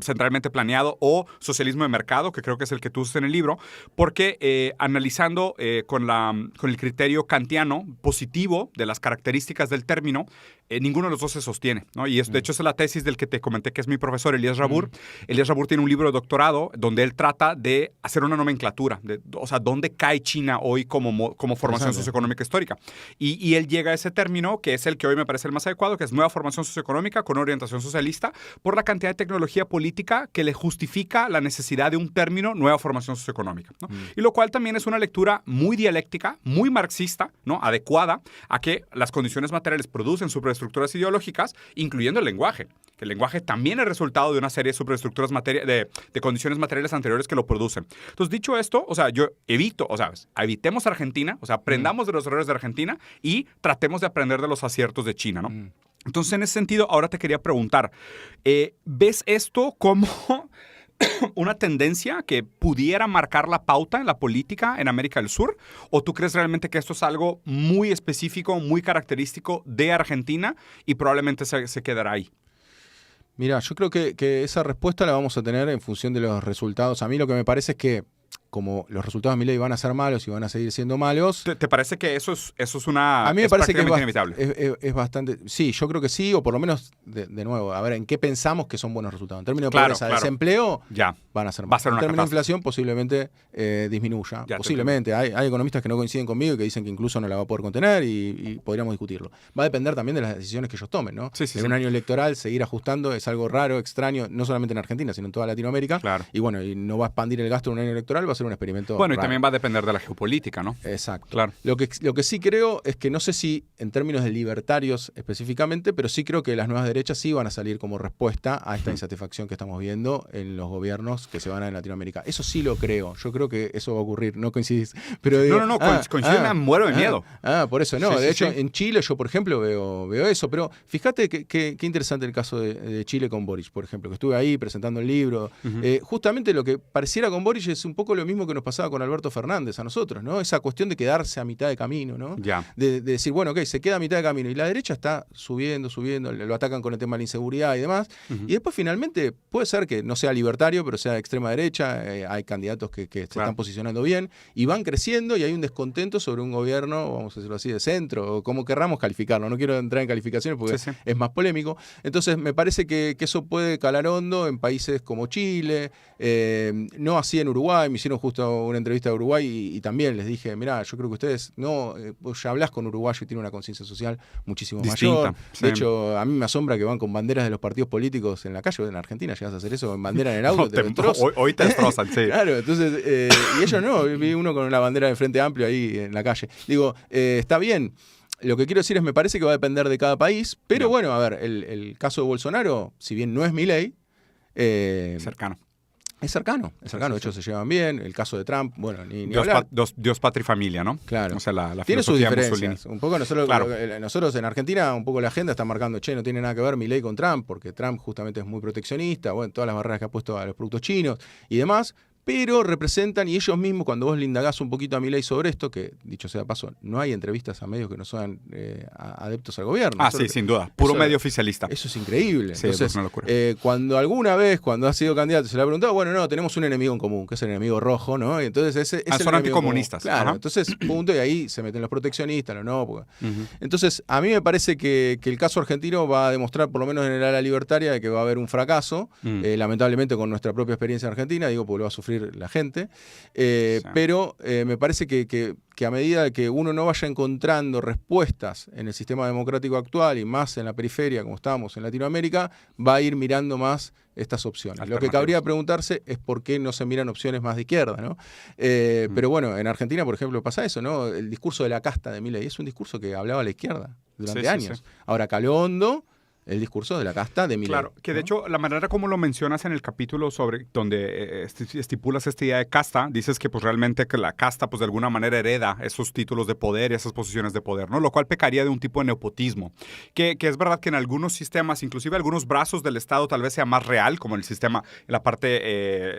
centralmente planeado o socialismo de mercado, que creo que es el que tú usas en el libro, porque analizando con el criterio kantiano positivo de las características del término, ninguno de los dos se sostiene, ¿no? Y de hecho esa es la tesis del que te comenté que es mi profesor, Elías Rabur. Elías Rabur tiene un libro de doctorado donde él trata de hacer una nomenclatura, o sea, dónde cae China hoy como formación socioeconómica histórica. Y él llega a ese término, que es el que hoy me parece el más adecuado, que es nueva formación socioeconómica con orientación socialista, por la cantidad de tecnología política que le justifica la necesidad de un término nueva formación socioeconómica, ¿no? Y lo cual también es una lectura muy dialéctica, muy marxista, ¿no? Adecuada a que las condiciones materiales producen superestructuras ideológicas, incluyendo el lenguaje. Que el lenguaje también es resultado de una serie de superestructuras de condiciones materiales anteriores que lo producen. Entonces, dicho esto, o sea, yo evitemos Argentina, o sea, aprendamos de los errores de Argentina y tratemos de aprender de los aciertos de China, ¿no? Entonces, en ese sentido, ahora te quería preguntar, ¿ves esto como una tendencia que pudiera marcar la pauta en la política en América del Sur? ¿O tú crees realmente que esto es algo muy específico, muy característico de Argentina y probablemente se quedará ahí? Mira, yo creo que esa respuesta la vamos a tener en función de los resultados. A mí lo que me parece es que como los resultados de Milei van a ser malos y van a seguir siendo malos. ¿Te parece que eso es una... A mí me parece que inevitable? Es bastante... Sí, yo creo que sí, o por lo menos, de nuevo, a ver, ¿en qué pensamos que son buenos resultados? En términos de pobreza, desempleo, van a ser malos. En términos de inflación, posiblemente disminuya. Posiblemente. Hay economistas que no coinciden conmigo y que dicen que incluso no la va a poder contener y podríamos discutirlo. Va a depender también de las decisiones que ellos tomen, ¿no? En un año electoral, seguir ajustando es algo raro, extraño, no solamente en Argentina, sino en toda Latinoamérica. Claro. Y bueno, y no va a expandir el gasto en un año electoral, va a ser un experimento Bueno, raro. y también va a depender de la geopolítica, ¿no? Exacto. Claro. Lo que sí creo es que no sé si en términos de libertarios específicamente, pero sí creo que las nuevas derechas sí van a salir como respuesta a esta insatisfacción que estamos viendo en los gobiernos que se van a en Latinoamérica. Eso sí lo creo. Yo creo que eso va a ocurrir. No coincidís. Pero digo, No, coincide, me muero de miedo. Por eso no. Sí, de hecho, sí. en Chile yo, por ejemplo, veo eso. Pero fíjate qué interesante el caso de Chile con Boric, por ejemplo, que estuve ahí presentando el libro. Justamente lo que pareciera con Boric es un poco lo mismo que nos pasaba con Alberto Fernández a nosotros, ¿no? Esa cuestión de quedarse a mitad de camino, ¿no? Ya. De decir, bueno, ok, se queda a mitad de camino y la derecha está subiendo, lo atacan con el tema de la inseguridad y demás. Y después finalmente puede ser que no sea libertario, pero sea de extrema derecha. Hay candidatos que se están posicionando bien y van creciendo y hay un descontento sobre un gobierno, vamos a decirlo así, de centro, o como querramos calificarlo. No quiero entrar en calificaciones porque es más polémico. Entonces me parece que eso puede calar hondo en países como Chile, no así en Uruguay. Me hicieron justo una entrevista de Uruguay y también les dije, mirá, yo creo que ustedes vos ya hablás con uruguayo y tiene una conciencia social muchísimo mayor. De hecho, a mí me asombra que van con banderas de los partidos políticos en la calle. En Argentina llegas a hacer eso, con bandera en el auto, hoy te destrozan, sí. Claro, entonces, y ellos no, vi uno con una bandera de Frente Amplio ahí en la calle. Digo, está bien. Lo que quiero decir es, me parece que va a depender de cada país, pero bueno, a ver, el caso de Bolsonaro, si bien no es Milei, cercano. Es cercano, de hecho se llevan bien. El caso de Trump, bueno, ni Dios, patria y familia, ¿no? Claro. O sea, la tiene sus diferencias. Mussolini. Un poco nosotros en Argentina, un poco la agenda está marcando, no tiene nada que ver Milei con Trump, porque Trump justamente es muy proteccionista, bueno, todas las barreras que ha puesto a los productos chinos y demás, pero representan, y ellos mismos, cuando vos le indagás un poquito a Milei sobre esto, que dicho sea de paso, no hay entrevistas a medios que no sean adeptos al gobierno. Sí, sin duda. Puro medio oficialista. Eso es increíble. Sí, entonces, es una locura. Cuando alguna vez, cuando ha sido candidato, se le ha preguntado, bueno, no, tenemos un enemigo en común, que es el enemigo rojo, ¿no? Y entonces ese es son anticomunistas. Claro, entonces, punto, y ahí se meten los proteccionistas, no. Porque... Entonces, a mí me parece que el caso argentino va a demostrar, por lo menos en el ala libertaria, de que va a haber un fracaso, lamentablemente con nuestra propia experiencia en Argentina, digo, porque lo va a sufrir la gente. Pero me parece que a medida que uno no vaya encontrando respuestas en el sistema democrático actual y más en la periferia, como estamos en Latinoamérica, va a ir mirando más estas opciones. Lo que cabría preguntarse es por qué no se miran opciones más de izquierda, ¿no? Pero bueno, en Argentina, por ejemplo, pasa eso, ¿no? El discurso de la casta de Milei es un discurso que hablaba la izquierda durante años. Ahora caló hondo el discurso de la casta de Milei. Claro, que de hecho la manera como lo mencionas en el capítulo sobre donde estipulas esta idea de casta, dices que pues realmente que la casta pues de alguna manera hereda esos títulos de poder y esas posiciones de poder, ¿no? Lo cual pecaría de un tipo de nepotismo, que es verdad que en algunos sistemas, inclusive algunos brazos del Estado tal vez sea más real, como el sistema, en la parte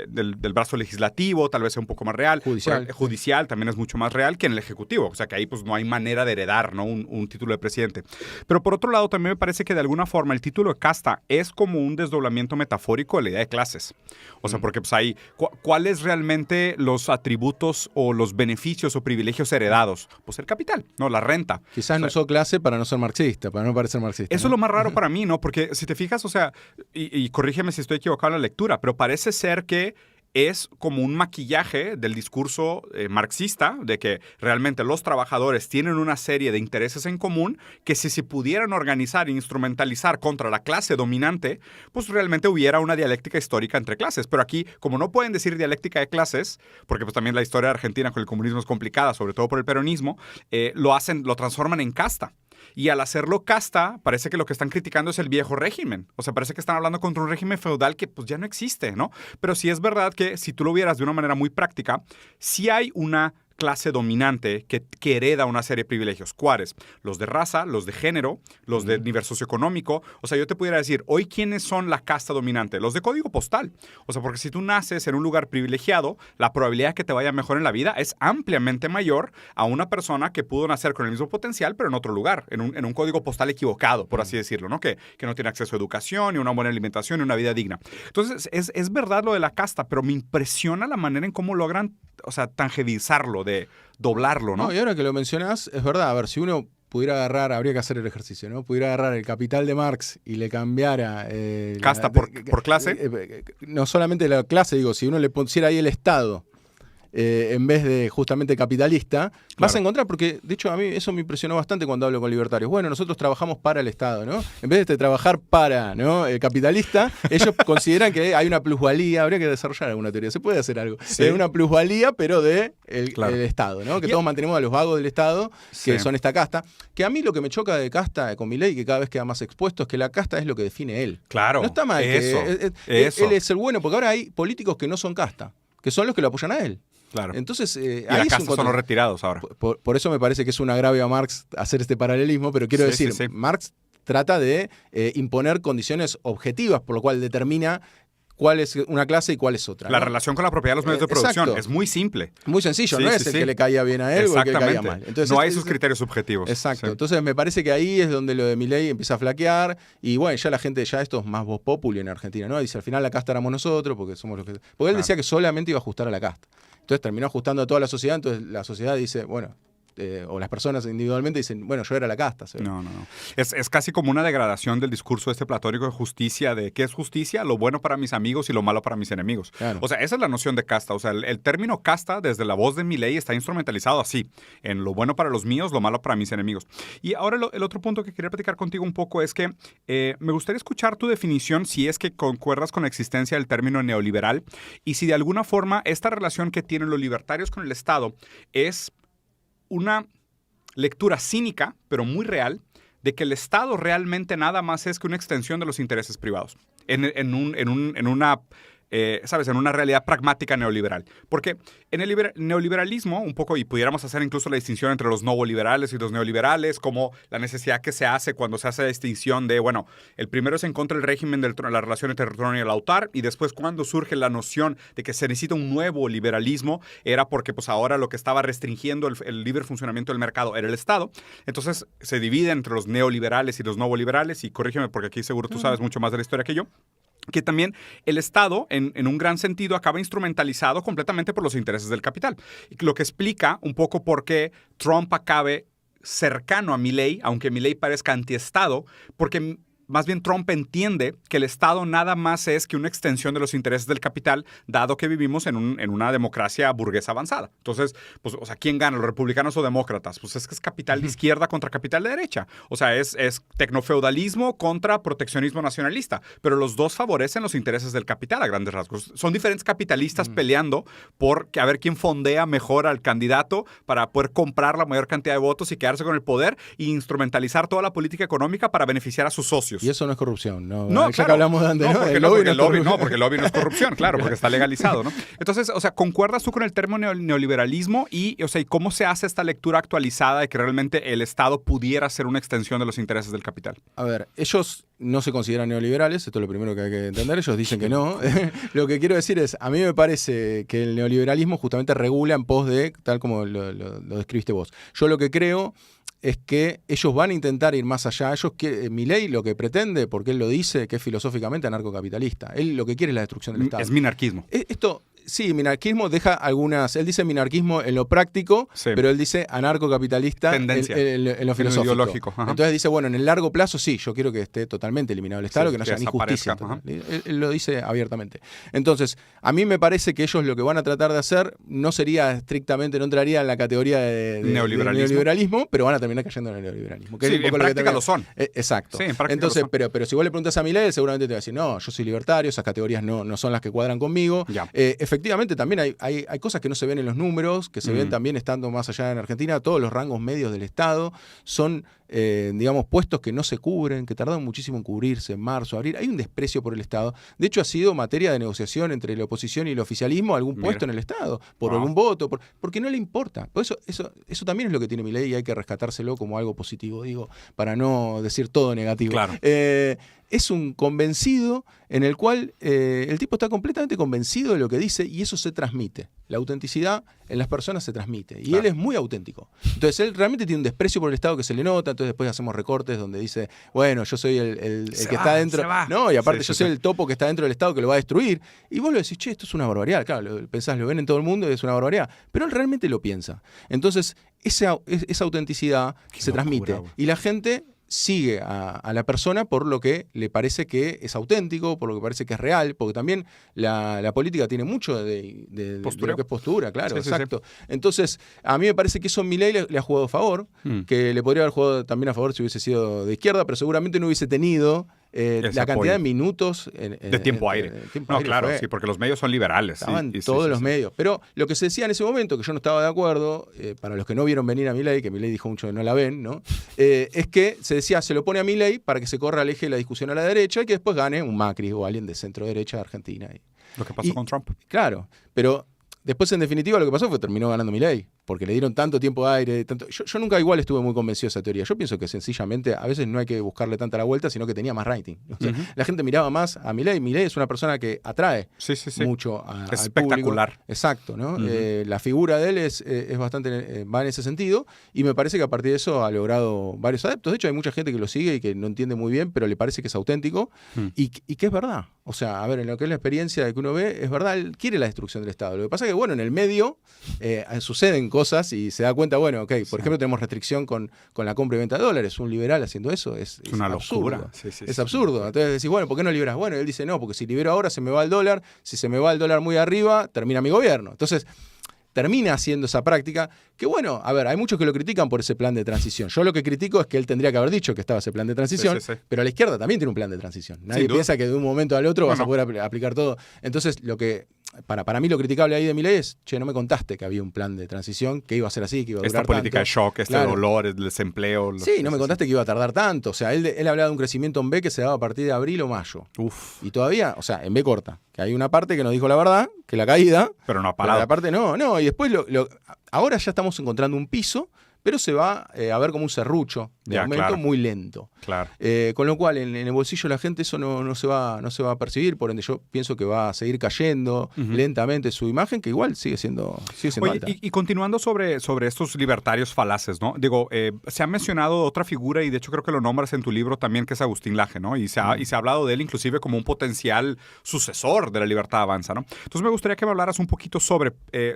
del brazo legislativo tal vez sea un poco más real, judicial también es mucho más real que en el ejecutivo, o sea que ahí pues no hay manera de heredar, ¿no? un título de presidente. Pero por otro lado también me parece que de alguna forma el título de casta es como un desdoblamiento metafórico de la idea de clases. O sea, porque pues ahí, ¿cuáles realmente los atributos o los beneficios o privilegios heredados? Pues el capital, ¿no? La renta. Quizás no usó clase para no ser marxista, para no parecer marxista. Eso es lo más raro para mí, ¿no? Porque si te fijas, o sea, y corrígeme si estoy equivocado en la lectura, pero parece ser que es como un maquillaje del discurso marxista de que realmente los trabajadores tienen una serie de intereses en común que si se pudieran organizar e instrumentalizar contra la clase dominante, pues realmente hubiera una dialéctica histórica entre clases. Pero aquí, como no pueden decir dialéctica de clases, porque pues también la historia de Argentina con el comunismo es complicada, sobre todo por el peronismo, lo transforman en casta. Y al hacerlo casta, parece que lo que están criticando es el viejo régimen. O sea, parece que están hablando contra un régimen feudal que pues ya no existe, ¿no? Pero sí es verdad que si tú lo vieras de una manera muy práctica, sí hay una clase dominante que hereda una serie de privilegios. ¿Cuáles? Los de raza, los de género, los de nivel socioeconómico. O sea, yo te pudiera decir, hoy, ¿quiénes son la casta dominante? Los de código postal. O sea, porque si tú naces en un lugar privilegiado, la probabilidad de que te vaya mejor en la vida es ampliamente mayor a una persona que pudo nacer con el mismo potencial, pero en otro lugar, en un código postal equivocado, por así decirlo, ¿no? Que no tiene acceso a educación, ni una buena alimentación, ni una vida digna. Entonces, es verdad lo de la casta, pero me impresiona la manera en cómo logran, o sea, tangibilizarlo, de doblarlo, ¿no? Y ahora que lo mencionás, es verdad, a ver, si uno pudiera agarrar, habría que hacer el ejercicio, ¿no? Pudiera agarrar el Capital de Marx y le cambiara... ¿Casta por clase? No solamente la clase, digo, si uno le pusiera ahí el Estado, en vez de justamente capitalista, vas a encontrar, porque de hecho a mí eso me impresionó bastante cuando hablo con libertarios. Bueno, nosotros trabajamos para el Estado, ¿no? En vez de trabajar para, ¿no?, el capitalista, ellos consideran que hay una plusvalía, habría que desarrollar alguna teoría, se puede hacer algo. Sí. Una plusvalía, pero de el Estado, ¿no? Que todos mantenemos a los vagos del Estado, que son esta casta. Que a mí lo que me choca de casta con Milei, que cada vez queda más expuesto, es que la casta es lo que define él. Claro. No está mal. Eso. Él es el bueno, porque ahora hay políticos que no son casta, que son los que lo apoyan a él. Claro. Entonces, y la casta son los retirados ahora. Por eso me parece que es un agravio a Marx hacer este paralelismo, pero quiero decir, Marx trata de imponer condiciones objetivas, por lo cual determina cuál es una clase y cuál es otra. La relación con la propiedad de los medios de producción es muy simple. Muy sencillo, no es el que le caía bien a él o el que le caía mal. Entonces, no hay sus criterios subjetivos. Exacto. Entonces me parece que ahí es donde lo de Milei empieza a flaquear y bueno, ya la gente, ya esto es más voz populi en Argentina, ¿no? Dice, al final la casta éramos nosotros porque somos los que... Porque él decía que solamente iba a ajustar a la casta. Entonces terminó ajustando a toda la sociedad, entonces la sociedad dice, bueno... o las personas individualmente dicen, bueno, yo era la casta. ¿Sí? No. Es casi como una degradación del discurso platónico de justicia, de qué es justicia, lo bueno para mis amigos y lo malo para mis enemigos. Claro. O sea, esa es la noción de casta. O sea, el término casta, desde la voz de Milei, está instrumentalizado así, en lo bueno para los míos, lo malo para mis enemigos. Y ahora el otro punto que quería platicar contigo un poco es que me gustaría escuchar tu definición, si es que concuerdas con la existencia del término neoliberal, y si de alguna forma esta relación que tienen los libertarios con el Estado es una lectura cínica, pero muy real, de que el Estado realmente nada más es que una extensión de los intereses privados en una ¿sabes?, en una realidad pragmática neoliberal. Porque en el neoliberalismo, un poco, y pudiéramos hacer incluso la distinción entre los novoliberales y los neoliberales, como la necesidad que se hace cuando se hace la distinción de, bueno, el primero es en contra del régimen de la relación entre el trono y el autar, y después cuando surge la noción de que se necesita un nuevo liberalismo, era porque pues ahora lo que estaba restringiendo el libre funcionamiento del mercado era el Estado. Entonces se divide entre los neoliberales y los novoliberales, y corrígeme porque aquí seguro tú sabes mucho más de la historia que yo, que también el Estado, en un gran sentido, acaba instrumentalizado completamente por los intereses del capital. Lo que explica un poco por qué Trump acabe cercano a Milei, aunque Milei parezca antiestado, porque más bien Trump entiende que el Estado nada más es que una extensión de los intereses del capital, dado que vivimos en una democracia burguesa avanzada. Entonces, pues, o sea, ¿quién gana, los republicanos o demócratas? Pues es que es capital de izquierda contra capital de derecha. O sea, es tecnofeudalismo contra proteccionismo nacionalista. Pero los dos favorecen los intereses del capital a grandes rasgos. Son diferentes capitalistas peleando por a ver quién fondea mejor al candidato para poder comprar la mayor cantidad de votos y quedarse con el poder e instrumentalizar toda la política económica para beneficiar a sus socios. Y eso no es corrupción, ¿no? No, ya claro, que hablamos de antes, ¿no? Porque el lobby no es corrupción, claro, porque está legalizado, ¿no? Entonces, o sea, ¿concuerdas tú con el término neoliberalismo y, o sea, cómo se hace esta lectura actualizada de que realmente el Estado pudiera ser una extensión de los intereses del capital? A ver, ellos no se consideran neoliberales, esto es lo primero que hay que entender, ellos dicen que no. Lo que quiero decir es, a mí me parece que el neoliberalismo justamente regula en pos de, tal como lo describiste vos. Yo lo que creo es que ellos van a intentar ir más allá. Milei lo que pretende, porque él lo dice, que es filosóficamente anarcocapitalista. Él lo que quiere es la destrucción del Estado. Es minarquismo. Sí, minarquismo deja algunas... Él dice minarquismo en lo práctico, pero él dice anarcocapitalista en lo filosófico. Ideológico. Entonces dice, bueno, en el largo plazo sí, yo quiero que esté totalmente eliminado el Estado, que no haya ni justicia. Él lo dice abiertamente. Entonces, a mí me parece que ellos lo que van a tratar de hacer no sería estrictamente, no entraría en la categoría de neoliberalismo, pero van a terminar cayendo en el neoliberalismo. Que sí, en práctica lo son. Exacto. Sí, entonces, pero si vos le preguntas a Milei, seguramente te va a decir, no, yo soy libertario, esas categorías no son las que cuadran conmigo. Efectivamente, también hay cosas que no se ven en los números, que se ven también estando más allá en Argentina. Todos los rangos medios del Estado son, digamos, puestos que no se cubren, que tardan muchísimo en cubrirse, en marzo, abril. Hay un desprecio por el Estado. De hecho, ha sido materia de negociación entre la oposición y el oficialismo algún puesto en el Estado, por algún voto, porque no le importa. Por eso también es lo que tiene Milei y hay que rescatárselo como algo positivo, digo, para no decir todo negativo. Claro. Es un convencido en el cual el tipo está completamente convencido de lo que dice y eso se transmite. La autenticidad en las personas se transmite. Y él es muy auténtico. Entonces él realmente tiene un desprecio por el Estado que se le nota. Entonces después hacemos recortes donde dice, bueno, yo soy el que está dentro. No, y aparte yo soy el topo que está dentro del Estado que lo va a destruir. Y vos lo decís, che, esto es una barbaridad. Claro, pensás, lo ven en todo el mundo y es una barbaridad. Pero él realmente lo piensa. Entonces esa autenticidad se transmite. Y la gente sigue a la persona por lo que le parece que es auténtico, por lo que parece que es real, porque también la política tiene mucho de lo que es postura, claro, sí, exacto. Sí. Entonces, a mí me parece que eso Milei le ha jugado a favor, que le podría haber jugado también a favor si hubiese sido de izquierda, pero seguramente no hubiese tenido la cantidad de minutos de tiempo aire. Claro, sí, porque los medios son liberales. Estaban todos los medios. Pero lo que se decía en ese momento, que yo no estaba de acuerdo, para los que no vieron venir a Milei, que Milei dijo mucho que no la ven, ¿no? Es que se decía, se lo pone a Milei para que se corra el eje de la discusión a la derecha y que después gane un Macri o alguien de centro derecha de Argentina. Lo que pasó con Trump. Claro, pero después en definitiva lo que pasó fue que terminó ganando Milei. Porque le dieron tanto tiempo de aire. Yo nunca igual estuve muy convencido de esa teoría. Yo pienso que sencillamente a veces no hay que buscarle tanta la vuelta, sino que tenía más rating. O sea, la gente miraba más a Milei. Milei es una persona que atrae mucho al espectacular. Público. Exacto, ¿no? La figura de él es bastante, va en ese sentido, y me parece que a partir de eso ha logrado varios adeptos. De hecho, hay mucha gente que lo sigue y que no entiende muy bien, pero le parece que es auténtico y que es verdad. O sea, a ver, en lo que es la experiencia que uno ve, es verdad, él quiere la destrucción del Estado. Lo que pasa es que, bueno, en el medio suceden cosas y se da cuenta, bueno, ok, por ejemplo, tenemos restricción con la compra y venta de dólares. Un liberal haciendo eso es una absurdo. Locura. Es absurdo. Entonces decís, bueno, ¿por qué no liberas? Bueno, él dice, no, porque si libero ahora se me va el dólar. Si se me va el dólar muy arriba, termina mi gobierno. Entonces, termina haciendo esa práctica que, bueno, a ver, hay muchos que lo critican por ese plan de transición. Yo lo que critico es que él tendría que haber dicho que estaba ese plan de transición, pero la izquierda también tiene un plan de transición. Nadie piensa que de un momento al otro vas a poder aplicar todo. Entonces, lo que para mí lo criticable ahí de Milei es, no me contaste que había un plan de transición, que iba a ser así, que iba a durar esta política tanto. De shock, dolor, el desempleo. Sí, no me contaste que iba a tardar tanto. O sea, él hablaba de un crecimiento en B que se daba a partir de abril o mayo. Uf. Y todavía, o sea, en B corta, que hay una parte que nos dijo la verdad, que la caída. Pero no ha parado. Pero la parte no. Y después, ahora ya estamos encontrando un piso, pero se va a ver como un serrucho de aumento muy lento. Claro. Con lo cual, en el bolsillo de la gente eso no se va a percibir, por ende yo pienso que va a seguir cayendo lentamente su imagen, que igual sigue siendo alta. Y continuando sobre estos libertarios falaces, ¿no? Digo, se ha mencionado otra figura, y de hecho creo que lo nombras en tu libro también, que es Agustín Laje, ¿no? Y se ha hablado de él inclusive como un potencial sucesor de la Libertad Avanza, ¿no? Entonces me gustaría que me hablaras un poquito sobre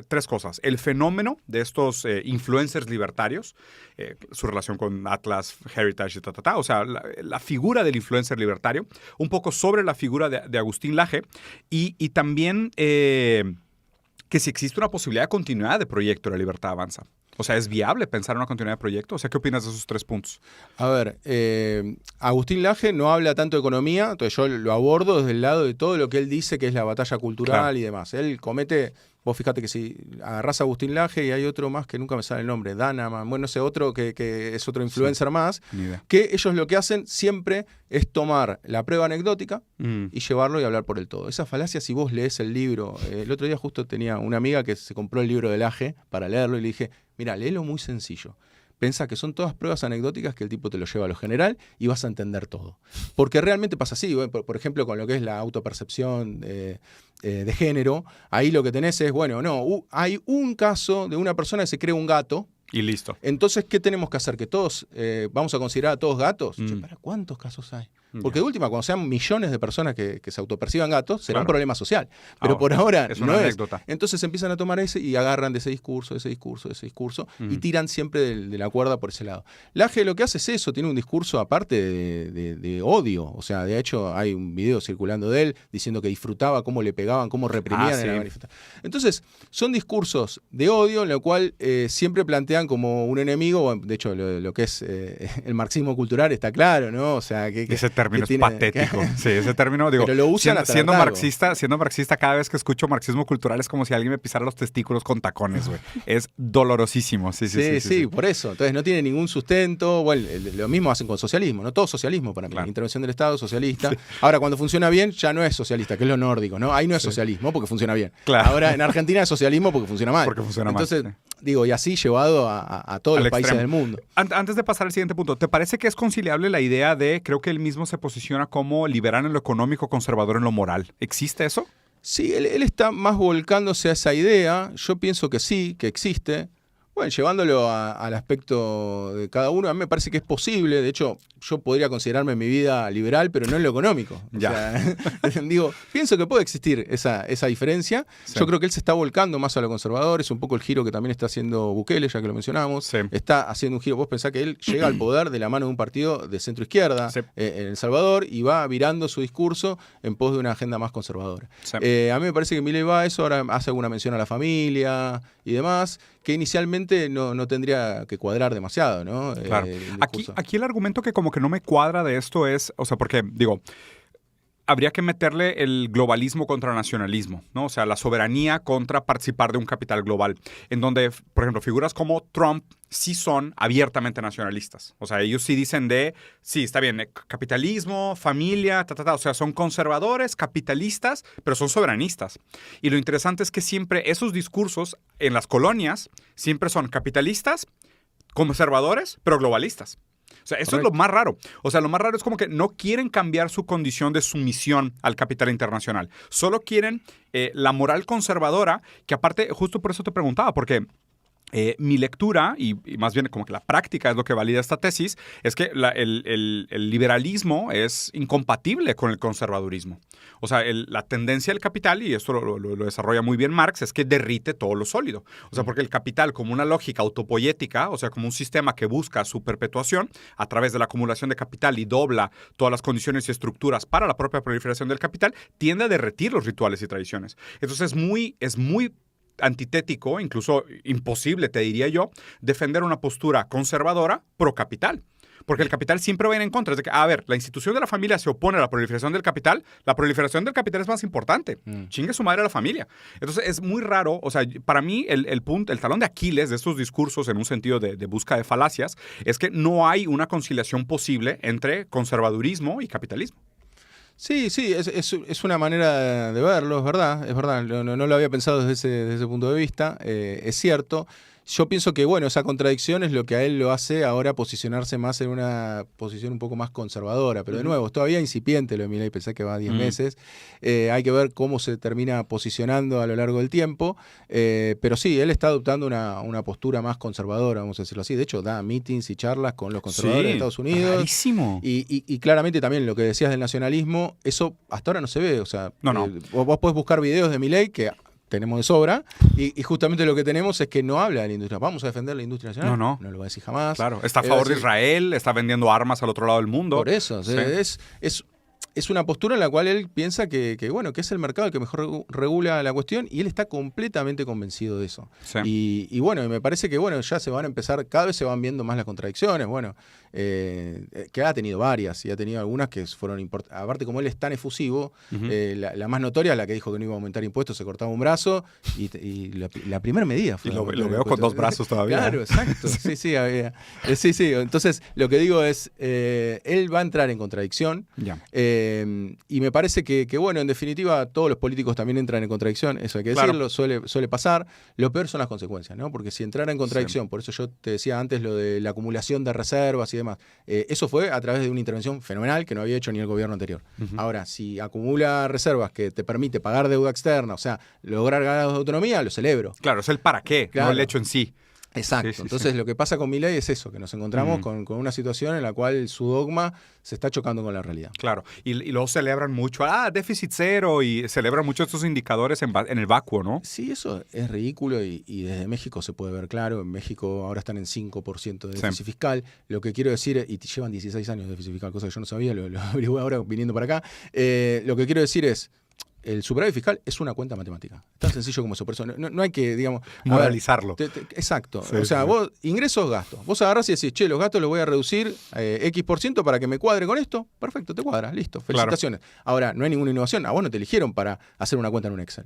tres cosas. El fenómeno de estos influencers libertarios, su relación con Atlas, Heritage y o sea, la figura del influencer libertario, un poco sobre la figura de Agustín Laje y también que si existe una posibilidad de continuidad de proyecto de la Libertad Avanza. O sea, ¿es viable pensar en una continuidad de proyecto? O sea, ¿qué opinas de esos tres puntos? A ver, Agustín Laje no habla tanto de economía, entonces yo lo abordo desde el lado de todo lo que él dice que es la batalla cultural y demás. Él comete... Vos fíjate que si agarrás a Agustín Laje y hay otro más que nunca me sale el nombre, Danaman, bueno, no sé, otro que es otro influencer más, que ellos lo que hacen siempre es tomar la prueba anecdótica y llevarlo y hablar por el todo. Esa falacia, si vos lees el libro, el otro día justo tenía una amiga que se compró el libro de Laje para leerlo y le dije, mira, léelo muy sencillo. Pensá que son todas pruebas anecdóticas que el tipo te lo lleva a lo general y vas a entender todo. Porque realmente pasa así. Por ejemplo, con lo que es la autopercepción de género, ahí lo que tenés es, bueno, hay un caso de una persona que se cree un gato. Y listo. Entonces, ¿qué tenemos que hacer? ¿Que todos vamos a considerar a todos gatos? ¿Para cuántos casos hay? Porque de última, cuando sean millones de personas que se autoperciban gatos, será un problema social. Pero por ahora es una anécdota. Entonces empiezan a tomar ese y agarran de ese discurso, y tiran siempre de la cuerda por ese lado. Laje lo que hace es eso, tiene un discurso aparte de odio. O sea, de hecho, hay un video circulando de él diciendo que disfrutaba cómo le pegaban, cómo reprimían en la manifestación. Entonces, son discursos de odio, en lo cual siempre plantean como un enemigo. De hecho, lo que es el marxismo cultural está claro, ¿no? O sea, ese término es patético. Sí, ese término, digo, pero lo usan siendo marxista, cada vez que escucho marxismo cultural es como si alguien me pisara los testículos con tacones, güey. Es dolorosísimo. Sí, por eso. Entonces no tiene ningún sustento. Bueno, lo mismo hacen con socialismo, ¿no? Todo socialismo para mí. La intervención del Estado, socialista. Sí. Ahora, cuando funciona bien, ya no es socialista, que es lo nórdico, ¿no? Ahí no es socialismo porque funciona bien. Claro. Ahora, en Argentina es socialismo porque funciona mal. Entonces, digo, y así llevado a todos los países del mundo. Antes de pasar al siguiente punto, ¿te parece que es conciliable la idea de, creo que él mismo se posiciona como liberal en lo económico, conservador en lo moral? ¿Existe eso? Sí, él está más volcándose a esa idea. Yo pienso que sí, que existe. Bueno, llevándolo al aspecto de cada uno, a mí me parece que es posible. De hecho, yo podría considerarme en mi vida liberal, pero no en lo económico. Ya. O sea, digo, pienso que puede existir esa diferencia. Sí. Yo creo que él se está volcando más a lo conservador. Es un poco el giro que también está haciendo Bukele, ya que lo mencionamos. Sí. Está haciendo un giro. Vos pensás que él llega al poder de la mano de un partido de centro-izquierda en El Salvador y va virando su discurso en pos de una agenda más conservadora. Sí. A mí me parece que Milei va a eso, ahora hace alguna mención a la familia y demás, que inicialmente no tendría que cuadrar demasiado, ¿no? Claro. Aquí el argumento que como que no me cuadra de esto es, o sea, porque, digo, habría que meterle el globalismo contra nacionalismo, ¿no? O sea, la soberanía contra participar de un capital global, en donde, por ejemplo, figuras como Trump sí son abiertamente nacionalistas. O sea, ellos sí dicen sí, está bien, capitalismo, familia, o sea, son conservadores, capitalistas, pero son soberanistas. Y lo interesante es que siempre esos discursos en las colonias siempre son capitalistas, conservadores, pero globalistas. O sea, eso es lo más raro. O sea, lo más raro es como que no quieren cambiar su condición de sumisión al capital internacional. Solo quieren la moral conservadora, que aparte, justo por eso te preguntaba, porque mi lectura, y más bien como que la práctica es lo que valida esta tesis, es que el liberalismo es incompatible con el conservadurismo. O sea, la tendencia del capital, y esto lo desarrolla muy bien Marx, es que derrite todo lo sólido. O sea, porque el capital, como una lógica autopoyética, o sea, como un sistema que busca su perpetuación a través de la acumulación de capital y dobla todas las condiciones y estructuras para la propia proliferación del capital, tiende a derretir los rituales y tradiciones. Entonces es muy antitético, incluso imposible, te diría yo, defender una postura conservadora pro capital. Porque el capital siempre va a ir en contra. Es de que, a ver, la institución de la familia se opone a la proliferación del capital. La proliferación del capital es más importante. Chingue su madre a la familia. Entonces, es muy raro. O sea, para mí, el talón de Aquiles de estos discursos, en un sentido de busca de falacias, es que no hay una conciliación posible entre conservadurismo y capitalismo. Sí, es una manera de verlo, es verdad, no lo había pensado desde ese punto de vista, es cierto. Yo pienso que, bueno, esa contradicción es lo que a él lo hace ahora posicionarse más en una posición un poco más conservadora. Pero de nuevo, es todavía incipiente lo de Milei, pensé que va a 10 meses. Hay que ver cómo se termina posicionando a lo largo del tiempo. Pero sí, él está adoptando una postura más conservadora, vamos a decirlo así. De hecho, da meetings y charlas con los conservadores de Estados Unidos. Clarísimo. Y claramente también lo que decías del nacionalismo, eso hasta ahora no se ve. O sea, no. Vos podés buscar videos de Milei que tenemos de sobra, y justamente lo que tenemos es que no habla de la industria. ¿Vamos a defender la industria nacional? No lo va a decir jamás. Claro, está a favor de Israel, está vendiendo armas al otro lado del mundo. Por eso, sí. Es una postura en la cual él piensa que es el mercado el que mejor regula la cuestión, y él está completamente convencido de eso. Sí. Y bueno, me parece que ya se van a empezar, cada vez se van viendo más las contradicciones, que ha tenido varias, y ha tenido algunas que fueron importantes. Aparte, como él es tan efusivo, la más notoria, la que dijo que no iba a aumentar impuestos, se cortaba un brazo, y la primera medida fue... Y lo veo con dos brazos todavía. Claro, exacto. Sí. Entonces, lo que digo es, él va a entrar en contradicción. Ya. Y me parece que, en definitiva, todos los políticos también entran en contradicción, eso hay que decirlo, suele pasar. Lo peor son las consecuencias, ¿no? Porque si entrara en contradicción, por eso yo te decía antes lo de la acumulación de reservas y demás, eso fue a través de una intervención fenomenal que no había hecho ni el gobierno anterior. Ahora, si acumula reservas que te permite pagar deuda externa, o sea, lograr ganados de autonomía, lo celebro. Claro, es el para qué, no el hecho en sí. Exacto. Entonces, lo que pasa con Milei es eso, que nos encontramos con una situación en la cual su dogma se está chocando con la realidad. Claro, y luego celebran mucho, déficit cero, y celebran mucho estos indicadores en el vacuo, ¿no? Sí, eso es ridículo, y desde México se puede ver claro. En México ahora están en 5% de déficit fiscal. Lo que quiero decir, y llevan 16 años de déficit fiscal, cosa que yo no sabía, lo averigué ahora viniendo para acá. Lo que quiero decir es, el superávit fiscal es una cuenta matemática. Tan sencillo como eso. Por eso no hay que, digamos... moralizarlo. Exacto. Sí, o sea, vos, ingresos, gastos. Vos agarrás y decís, los gastos los voy a reducir X% para que me cuadre con esto. Perfecto, te cuadra. Listo. Felicitaciones. Claro. Ahora, no hay ninguna innovación. A vos no te eligieron para hacer una cuenta en un Excel.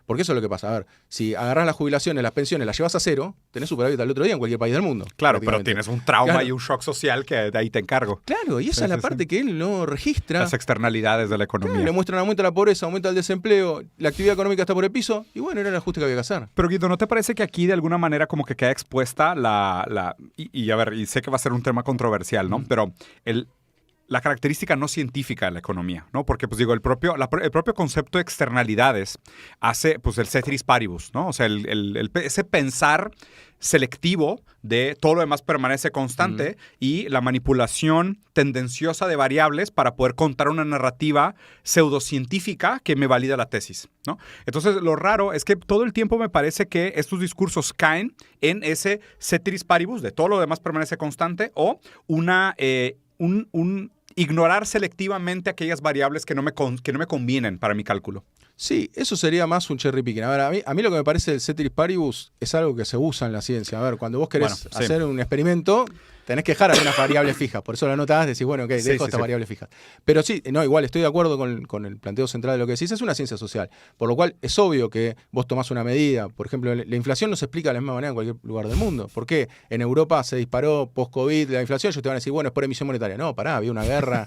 Porque eso es lo que pasa. A ver, si agarrás las jubilaciones, las pensiones, las llevas a cero, tenés superávit al otro día en cualquier país del mundo. Claro, pero tienes un trauma y un shock social que de ahí te encargo. Claro, y esa es la parte que él no registra. Las externalidades de la economía. Claro, le muestran aumento de la pobreza, aumenta el desempleo, la actividad económica está por el piso, y era el ajuste que había que hacer. Pero Guido, ¿no te parece que aquí de alguna manera como que queda expuesta y a ver, y sé que va a ser un tema controversial, ¿no? Pero la característica no científica de la economía, ¿no? Porque, pues digo, el propio concepto de externalidades hace, pues, el ceteris paribus, ¿no? O sea, ese pensar selectivo de todo lo demás permanece constante y la manipulación tendenciosa de variables para poder contar una narrativa pseudocientífica que me valida la tesis, ¿no? Entonces, lo raro es que todo el tiempo me parece que estos discursos caen en ese ceteris paribus de todo lo demás permanece constante o ignorar selectivamente aquellas variables que no me convienen para mi cálculo. Sí, eso sería más un cherry picking. A ver, a mí lo que me parece el ceteris paribus es algo que se usa en la ciencia. A ver, cuando vos querés hacer un experimento, tenés que dejar algunas variables fijas. Por eso lo anotás, decís, bueno, ok, dejo estas variables fijas. Pero sí, no, igual estoy de acuerdo con el planteo central de lo que decís. Es una ciencia social. Por lo cual es obvio que vos tomás una medida. Por ejemplo, la inflación no se explica de la misma manera en cualquier lugar del mundo. ¿Por qué? En Europa se disparó post-COVID la inflación. Ellos te van a decir, bueno, es por emisión monetaria. No, pará, había una guerra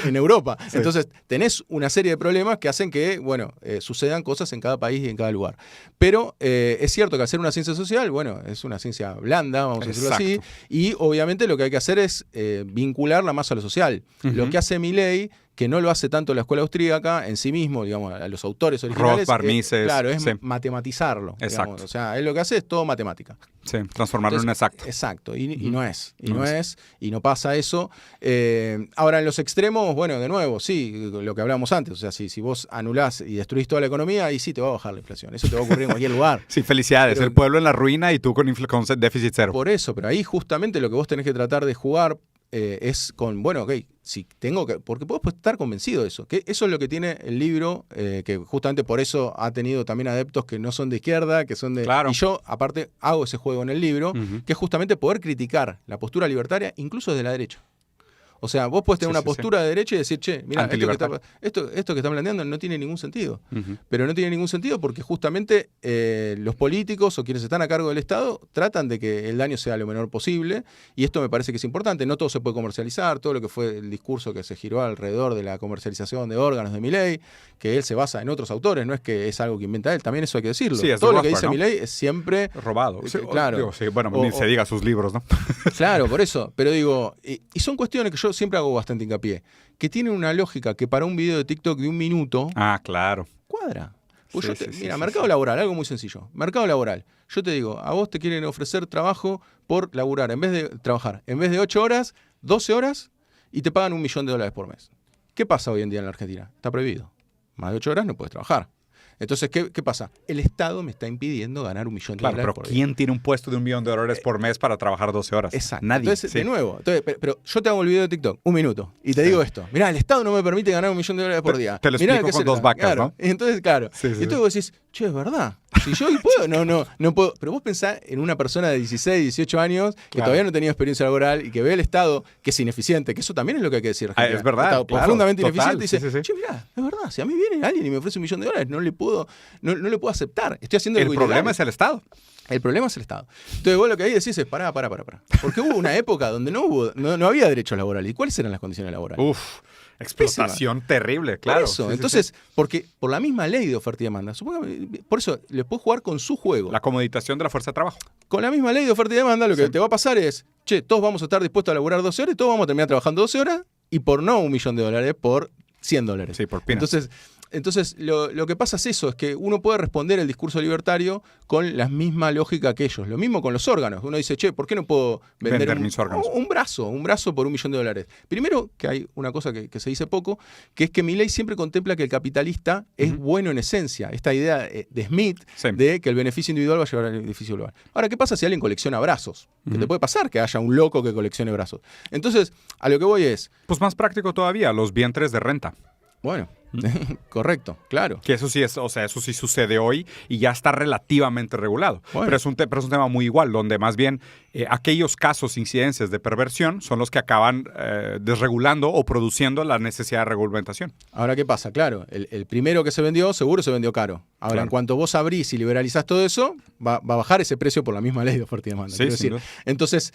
en Europa. Sí. Entonces, tenés una serie de problemas que hacen que, bueno, sucedan cosas en cada país y en cada lugar. Pero es cierto que hacer una ciencia social, bueno, es una ciencia blanda, vamos a decirlo así. Y obviamente lo que hay que hacer es vincularla más a lo social. Lo que hace Milei, que no lo hace tanto la escuela austríaca en sí mismo, digamos, a los autores originales. Rothbard, Mises. Claro, es matematizarlo. Exacto. Digamos. O sea, él lo que hace es todo matemática. Sí, transformarlo en exacto. Exacto, y no es. Y no pasa eso. Ahora, en los extremos, bueno, de nuevo, sí, lo que hablábamos antes. O sea, si vos anulás y destruís toda la economía, ahí sí te va a bajar la inflación. Eso te va a ocurrir en cualquier lugar. Sí, felicidades. Pero el pueblo en la ruina y tú con déficit cero. Por eso, pero ahí justamente lo que vos tenés que tratar de jugar es con, bueno, ok, si tengo que, porque puedo estar convencido de eso, que eso es lo que tiene el libro, que justamente por eso ha tenido también adeptos que no son de izquierda, que son de... Claro. Y yo, aparte, hago ese juego en el libro, que es justamente poder criticar la postura libertaria, incluso desde la derecha. O sea, vos podés tener una postura de derecha y decir, che, mira, esto que están planteando no tiene ningún sentido. Pero no tiene ningún sentido porque justamente los políticos o quienes están a cargo del Estado tratan de que el daño sea lo menor posible, y esto me parece que es importante. No todo se puede comercializar, todo lo que fue el discurso que se giró alrededor de la comercialización de órganos de Milei, que él se basa en otros autores, no es que es algo que inventa él, también eso hay que decirlo. Sí, todo lo que dice Milei es siempre... robado. Claro. Bueno, ni se diga sus libros, ¿no? Claro, por eso. Pero digo, y son cuestiones que yo siempre hago bastante hincapié, que tienen una lógica que para un video de TikTok de 1 minuto... Ah, claro. Cuadra. Pues mercado laboral, algo muy sencillo. Mercado laboral. Yo te digo, a vos te quieren ofrecer trabajo por laburar, en vez de trabajar, en vez de 8 horas, 12 horas, y te pagan $1 millón por mes. ¿Qué pasa hoy en día en la Argentina? Está prohibido. Más de 8 horas no puedes trabajar. Entonces, ¿qué pasa? El Estado me está impidiendo ganar $1 millón por pero ¿quién tiene un puesto de $1 millón por mes para trabajar 12 horas? Exacto. Nadie. Entonces, de nuevo, pero yo te hago el video de TikTok, 1 minuto, y te digo esto. Mirá, el Estado no me permite ganar $1 millón por día. Te lo explico con 2 vacas, claro, ¿no? Entonces, claro. Y entonces vos decís, che, es verdad. Si yo hoy puedo, no puedo. Pero vos pensás en una persona de 16, 18 años que todavía no tenía experiencia laboral y que ve el Estado que es ineficiente, que eso también es lo que hay que decir. Es verdad. Estado profundamente ineficiente, y dice, sí. che, mirá, es verdad, si a mí viene alguien y me ofrece $1 millón, no le puedo aceptar. Estoy haciendo algo ilegal. El problema es el Estado. El problema es el Estado. Entonces vos lo que ahí decís es, pará. Porque hubo una época donde no había derechos laborales. ¿Y cuáles eran las condiciones laborales? Explotación terrible, claro. Por eso, entonces, porque por la misma ley de oferta y demanda, por eso les puedo jugar con su juego. La comoditación de la fuerza de trabajo. Con la misma ley de oferta y demanda, lo que te va a pasar es, che, todos vamos a estar dispuestos a laburar 12 horas y todos vamos a terminar trabajando 12 horas y por no $1 millón, por $100. Sí, por pina. Entonces lo que pasa es eso, es que uno puede responder el discurso libertario con la misma lógica que ellos. Lo mismo con los órganos. Uno dice, che, ¿por qué no puedo vender mis órganos? Un brazo por $1 millón? Primero, que hay una cosa que se dice poco, que es que Milei siempre contempla que el capitalista es bueno en esencia. Esta idea de Smith, de que el beneficio individual va a llevar al beneficio global. Ahora, ¿qué pasa si alguien colecciona brazos? Que te puede pasar que haya un loco que coleccione brazos. Entonces, a lo que voy es... Pues más práctico todavía, los vientres de renta. Bueno, correcto, claro. Que eso sí eso sí sucede hoy y ya está relativamente regulado. Bueno. Pero es un tema muy igual, donde más bien aquellos casos, incidencias de perversión son los que acaban desregulando o produciendo la necesidad de regulamentación. Ahora, ¿qué pasa? Claro, el primero que se vendió, seguro se vendió caro. Ahora, en cuanto vos abrís y liberalizás todo eso, va a bajar ese precio por la misma ley de oferta y demanda. Sí, decir. Entonces,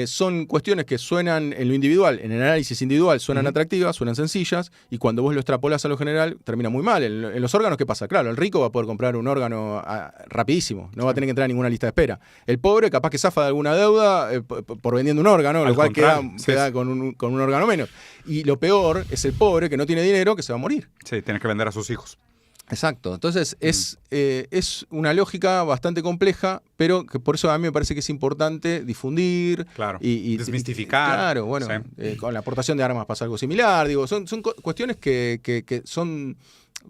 son cuestiones que suenan en lo individual, en el análisis individual suenan atractivas, suenan sencillas, y cuando vos lo extrapolas a lo general, termina muy mal. En los órganos, ¿qué pasa? Claro, el rico va a poder comprar un órgano rapidísimo, no va a tener que entrar a ninguna lista de espera. El pobre capaz que zafa de alguna deuda por vendiendo un órgano, lo cual queda con un órgano menos. Y lo peor es el pobre que no tiene dinero, que se va a morir. Sí, tiene que vender a sus hijos. Exacto, entonces es una lógica bastante compleja, pero que por eso a mí me parece que es importante difundir y desmistificar. Claro, bueno, con la aportación de armas pasa algo similar, digo, son cuestiones que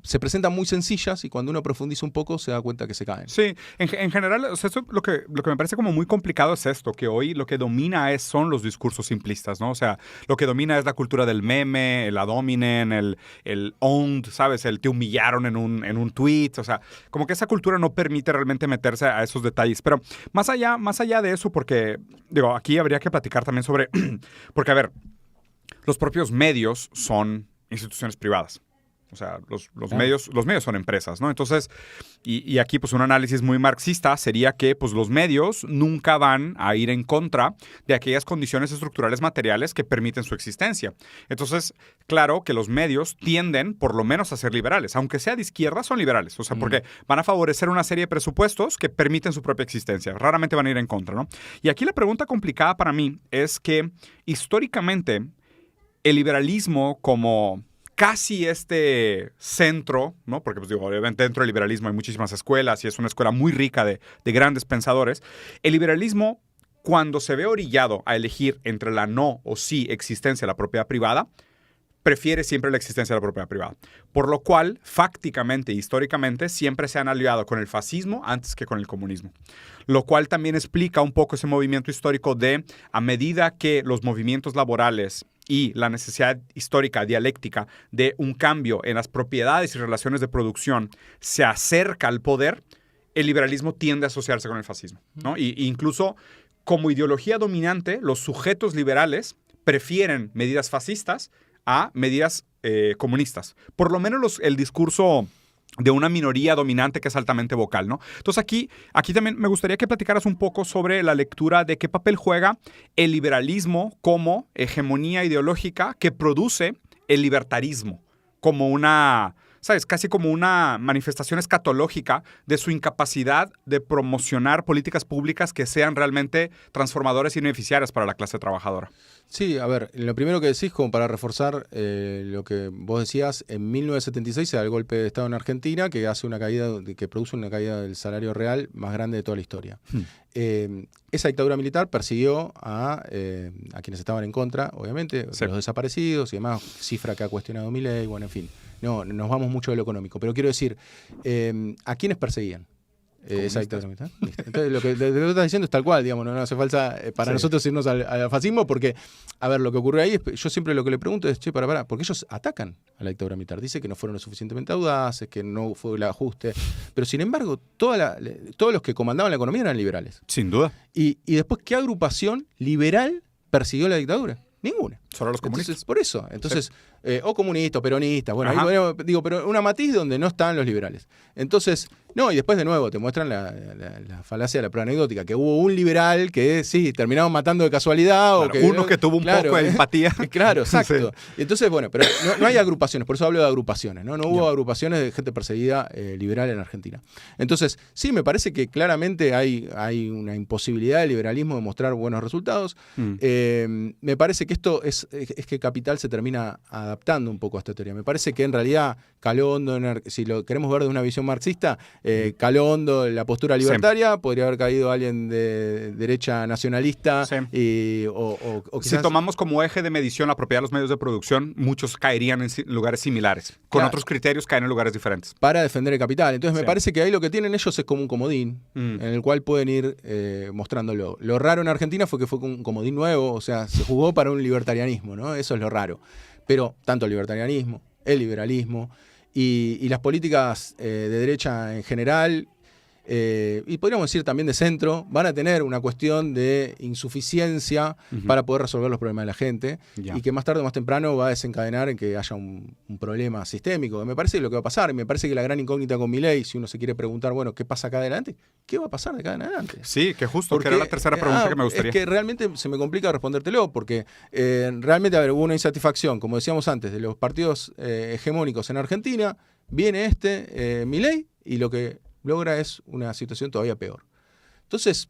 se presentan muy sencillas y cuando uno profundiza un poco se da cuenta que se caen. Sí, en general, o sea, lo que me parece como muy complicado es esto, que hoy lo que domina son los discursos simplistas, ¿no? O sea, lo que domina es la cultura del meme, el ad hominem, el owned, ¿sabes? El te humillaron en un tweet, o sea, como que esa cultura no permite realmente meterse a esos detalles. Pero más allá de eso, porque, digo, aquí habría que platicar también sobre, porque, a ver, los propios medios son instituciones privadas. O sea, los medios son empresas, ¿no? Entonces, y aquí pues un análisis muy marxista sería que pues los medios nunca van a ir en contra de aquellas condiciones estructurales materiales que permiten su existencia. Entonces, claro que los medios tienden por lo menos a ser liberales, aunque sea de izquierda, son liberales. O sea, porque van a favorecer una serie de presupuestos que permiten su propia existencia. Raramente van a ir en contra, ¿no? Y aquí la pregunta complicada para mí es que históricamente el liberalismo como casi este centro, ¿no? Porque pues digo, obviamente dentro del liberalismo hay muchísimas escuelas y es una escuela muy rica de grandes pensadores. El liberalismo, cuando se ve orillado a elegir entre la no o sí existencia de la propiedad privada, prefiere siempre la existencia de la propiedad privada. Por lo cual, fácticamente e históricamente, siempre se han aliado con el fascismo antes que con el comunismo. Lo cual también explica un poco ese movimiento histórico de, a medida que los movimientos laborales y la necesidad histórica, dialéctica, de un cambio en las propiedades y relaciones de producción se acerca al poder, el liberalismo tiende a asociarse con el fascismo, ¿no? Y incluso como ideología dominante, los sujetos liberales prefieren medidas fascistas a medidas comunistas. Por lo menos el discurso de una minoría dominante que es altamente vocal, ¿no? Entonces aquí también me gustaría que platicaras un poco sobre la lectura de qué papel juega el liberalismo como hegemonía ideológica que produce el libertarismo como una, ¿sabes? Casi como una manifestación escatológica de su incapacidad de promocionar políticas públicas que sean realmente transformadoras y beneficiarias para la clase trabajadora. Sí, a ver, lo primero que decís, como para reforzar lo que vos decías, en 1976 se da el golpe de Estado en Argentina que hace que produce una caída del salario real más grande de toda la historia. Esa dictadura militar persiguió a quienes estaban en contra, obviamente, los desaparecidos y demás, cifra que ha cuestionado Milei, bueno, en fin. No, nos vamos mucho de lo económico, pero quiero decir, ¿a quiénes perseguían? Esa dictadura militar. Entonces, lo que estás diciendo es tal cual, digamos, no hace falta para nosotros irnos al fascismo, porque, a ver, lo que ocurrió ahí, yo siempre lo que le pregunto es, porque ellos atacan a la dictadura militar, dice que no fueron lo suficientemente audaces, que no fue el ajuste, pero sin embargo, todos los que comandaban la economía eran liberales. Sin duda. Y después, ¿qué agrupación liberal persiguió la dictadura? Ninguna. Solo los comunistas. Entonces, por eso. Entonces, o comunistas, peronistas, bueno, ahí, digo, pero una matiz donde no están los liberales. Entonces, no, y después de nuevo te muestran la falacia de la prueba anecdótica, que hubo un liberal que sí, terminaron matando de casualidad. Claro, o que, uno que tuvo un poco de empatía. Claro, exacto. Sí. Y entonces, bueno, pero no hay agrupaciones, por eso hablo de agrupaciones, ¿no? No hubo agrupaciones de gente perseguida liberal en Argentina. Entonces, sí, me parece que claramente hay una imposibilidad del liberalismo de mostrar buenos resultados. Me parece que esto es que Capital se termina adaptando un poco a esta teoría. Me parece que en realidad caló hondo, si lo queremos ver de una visión marxista, caló hondo la postura libertaria, podría haber caído alguien de derecha nacionalista. O quizás, si tomamos como eje de medición la propiedad de los medios de producción, muchos caerían en lugares similares. Con otros criterios caen en lugares diferentes. Para defender el capital. Entonces me parece que ahí lo que tienen ellos es como un comodín, en el cual pueden ir mostrándolo. Lo raro en Argentina fue que fue un comodín nuevo, o sea, se jugó para un libertarianismo, ¿no? Eso es lo raro. Pero tanto el libertarianismo, el liberalismo y las políticas de derecha en general y podríamos decir también de centro, van a tener una cuestión de insuficiencia para poder resolver los problemas de la gente, y que más tarde o más temprano va a desencadenar en que haya un problema sistémico. Me parece lo que va a pasar, y me parece que la gran incógnita con Milei, si uno se quiere preguntar, bueno, ¿qué pasa acá adelante? ¿Qué va a pasar de acá en adelante? Sí, que justo, porque, que era la tercera pregunta que me gustaría. Es que realmente se me complica respondértelo, porque realmente, hubo una insatisfacción, como decíamos antes, de los partidos hegemónicos en Argentina, viene Milei, y lo que logra es una situación todavía peor. Entonces,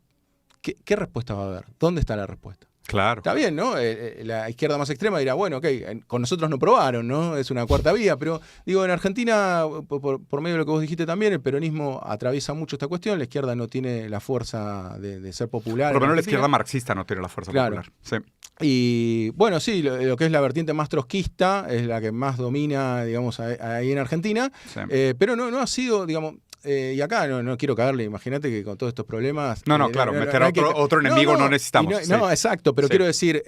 ¿qué respuesta va a haber? ¿Dónde está la respuesta? Claro. Está bien, ¿no? La izquierda más extrema dirá, bueno, ok, con nosotros no probaron, ¿no? Es una cuarta vía, pero digo, en Argentina, por medio de lo que vos dijiste también, el peronismo atraviesa mucho esta cuestión, la izquierda no tiene la fuerza de ser popular. Por lo menos la izquierda marxista no tiene la fuerza popular. Sí. Y bueno, sí, lo que es la vertiente más trotskista es la que más domina, digamos, ahí en Argentina, sí. Pero no ha sido, digamos... y acá no quiero caerle, imagínate que con todos estos problemas... No, claro, meter a otro enemigo no necesitamos. No, exacto, pero quiero decir,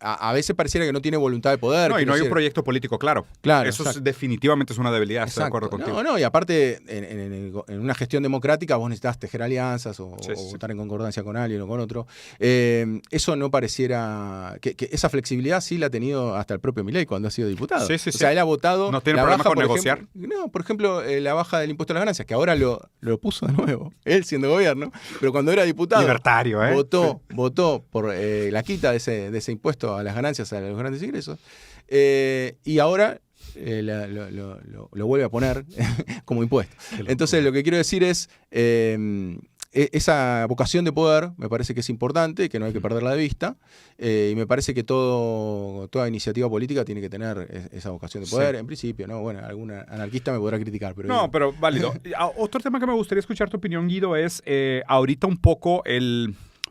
a veces pareciera que no tiene voluntad de poder. No, y no hay un proyecto político claro. Eso definitivamente es una debilidad, estoy de acuerdo contigo. No, y aparte, en una gestión democrática vos necesitas tejer alianzas o votar en concordancia con alguien o con otro. Eso no pareciera... Que esa flexibilidad sí la ha tenido hasta el propio Milei cuando ha sido diputado. Sí. O sea, él ha votado... ¿No tiene problema con negociar? Por ejemplo, la baja del impuesto a las ganancias, que ahora lo puso de nuevo, él siendo gobierno, pero cuando era diputado, libertario, votó por la quita de ese impuesto a las ganancias, a los grandes ingresos, y ahora lo vuelve a poner como impuesto. Entonces, lo que quiero decir es... esa vocación de poder me parece que es importante, que no hay que perderla de vista, y me parece que toda iniciativa política tiene que tener esa vocación de poder, en principio, ¿no? Bueno, algún anarquista me podrá criticar, pero... No, pero válido. Otro tema que me gustaría escuchar tu opinión, Guido, es ahorita un poco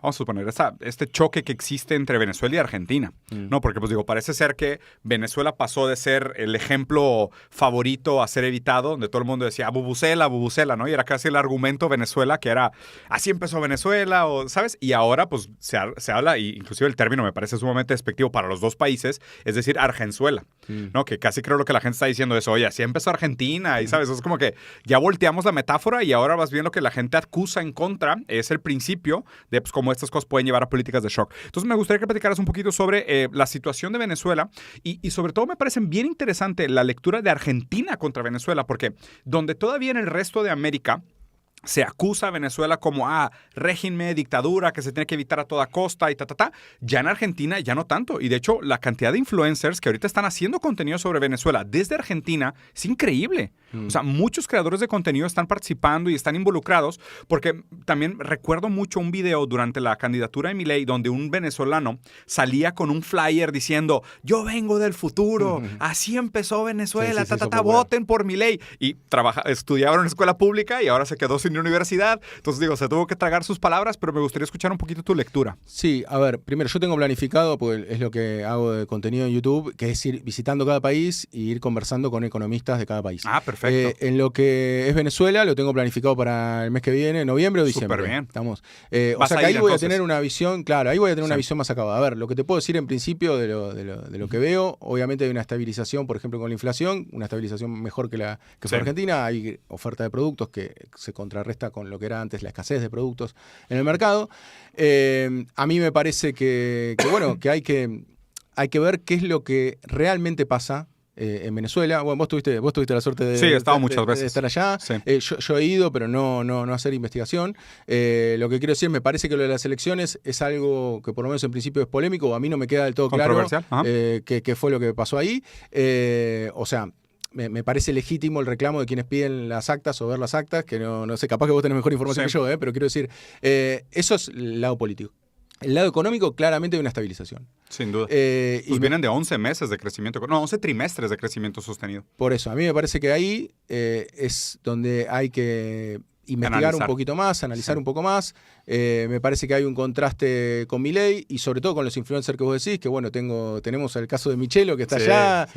vamos a suponer, este choque que existe entre Venezuela y Argentina, ¿no? Porque, pues digo, parece ser que Venezuela pasó de ser el ejemplo favorito a ser evitado, donde todo el mundo decía, Bubucela, ¿no? Y era casi el argumento Venezuela, que era, así empezó Venezuela, ¿sabes? Y ahora, pues, se habla, y inclusive el término me parece sumamente despectivo para los dos países, es decir, Argenzuela, ¿no? Que casi creo lo que la gente está diciendo es, oye, así empezó Argentina, y, ¿sabes? Es como que ya volteamos la metáfora y ahora vas viendo que la gente acusa en contra, es el principio de, pues, como estas cosas pueden llevar a políticas de shock. Entonces me gustaría que platicaras un poquito sobre la situación de Venezuela y sobre todo me parece bien interesante la lectura de Argentina contra Venezuela, porque donde todavía en el resto de América se acusa a Venezuela como régimen, dictadura, que se tiene que evitar a toda costa y ya en Argentina ya no tanto. Y de hecho, la cantidad de influencers que ahorita están haciendo contenido sobre Venezuela desde Argentina es increíble. O sea, muchos creadores de contenido están participando y están involucrados, porque también recuerdo mucho un video durante la candidatura de Milei donde un venezolano salía con un flyer diciendo, yo vengo del futuro, así empezó Venezuela, voten por Milei. Y estudiaban en una escuela pública y ahora se quedó sin universidad. Entonces, digo, se tuvo que tragar sus palabras, pero me gustaría escuchar un poquito tu lectura. Sí, a ver, primero, yo tengo planificado, porque es lo que hago de contenido en YouTube, que es ir visitando cada país y ir conversando con economistas de cada país. Perfecto. En lo que es Venezuela, lo tengo planificado para el mes que viene, noviembre o diciembre. Súper bien. Estamos. O sea que ahí voy a tener una visión, claro, ahí voy a tener una visión más acabada. A ver, lo que te puedo decir en principio de lo que veo, obviamente hay una estabilización, por ejemplo, con la inflación, una estabilización mejor que fue Argentina, hay oferta de productos que se contrarresta con lo que era antes la escasez de productos en el mercado. A mí me parece que hay que ver qué es lo que realmente pasa en Venezuela. Bueno, vos tuviste la suerte de estar allá. Sí. Yo he ido, pero no hacer investigación. Lo que quiero decir, me parece que lo de las elecciones es algo que por lo menos en principio es polémico. A mí no me queda del todo claro qué fue lo que pasó ahí. O sea, me parece legítimo el reclamo de quienes piden las actas o ver las actas, que no sé, capaz que vos tenés mejor información que yo, pero quiero decir, eso es el lado político. El lado económico, claramente hay una estabilización. Sin duda. Pues vienen de 11 meses de crecimiento, 11 trimestres de crecimiento sostenido. Por eso, a mí me parece que ahí es donde hay que investigar un poquito más, analizar un poco más. Me parece que hay un contraste con Milei y sobre todo con los influencers que vos decís, que bueno, tenemos el caso de Michelo que está allá,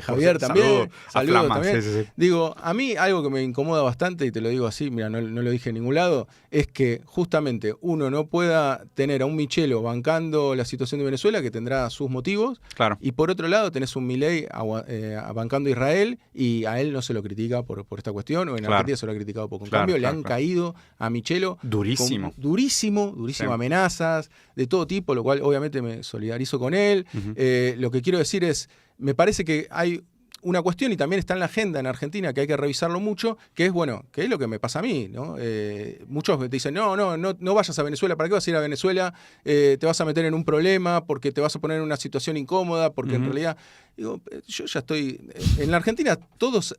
Javier también. Saludos también. Sí. Digo, a mí algo que me incomoda bastante, y te lo digo así, mira, no lo dije en ningún lado, es que justamente uno no pueda tener a un Michelo bancando la situación de Venezuela, que tendrá sus motivos, claro. Y por otro lado tenés un Milei bancando a Israel y a él no se lo critica por esta cuestión, o en Argentina se lo ha criticado poco. En cambio, le han caído a Michelo. Durísimo. Durísimo, sí. Amenazas de todo tipo, lo cual obviamente me solidarizo con él. Lo que quiero decir es, me parece que hay una cuestión, y también está en la agenda en Argentina, que hay que revisarlo mucho, que es, bueno, que es lo que me pasa a mí, ¿no? Muchos te dicen, no vayas a Venezuela, ¿para qué vas a ir a Venezuela? Te vas a meter en un problema, porque te vas a poner en una situación incómoda, porque en realidad, digo, yo ya estoy... En la Argentina todos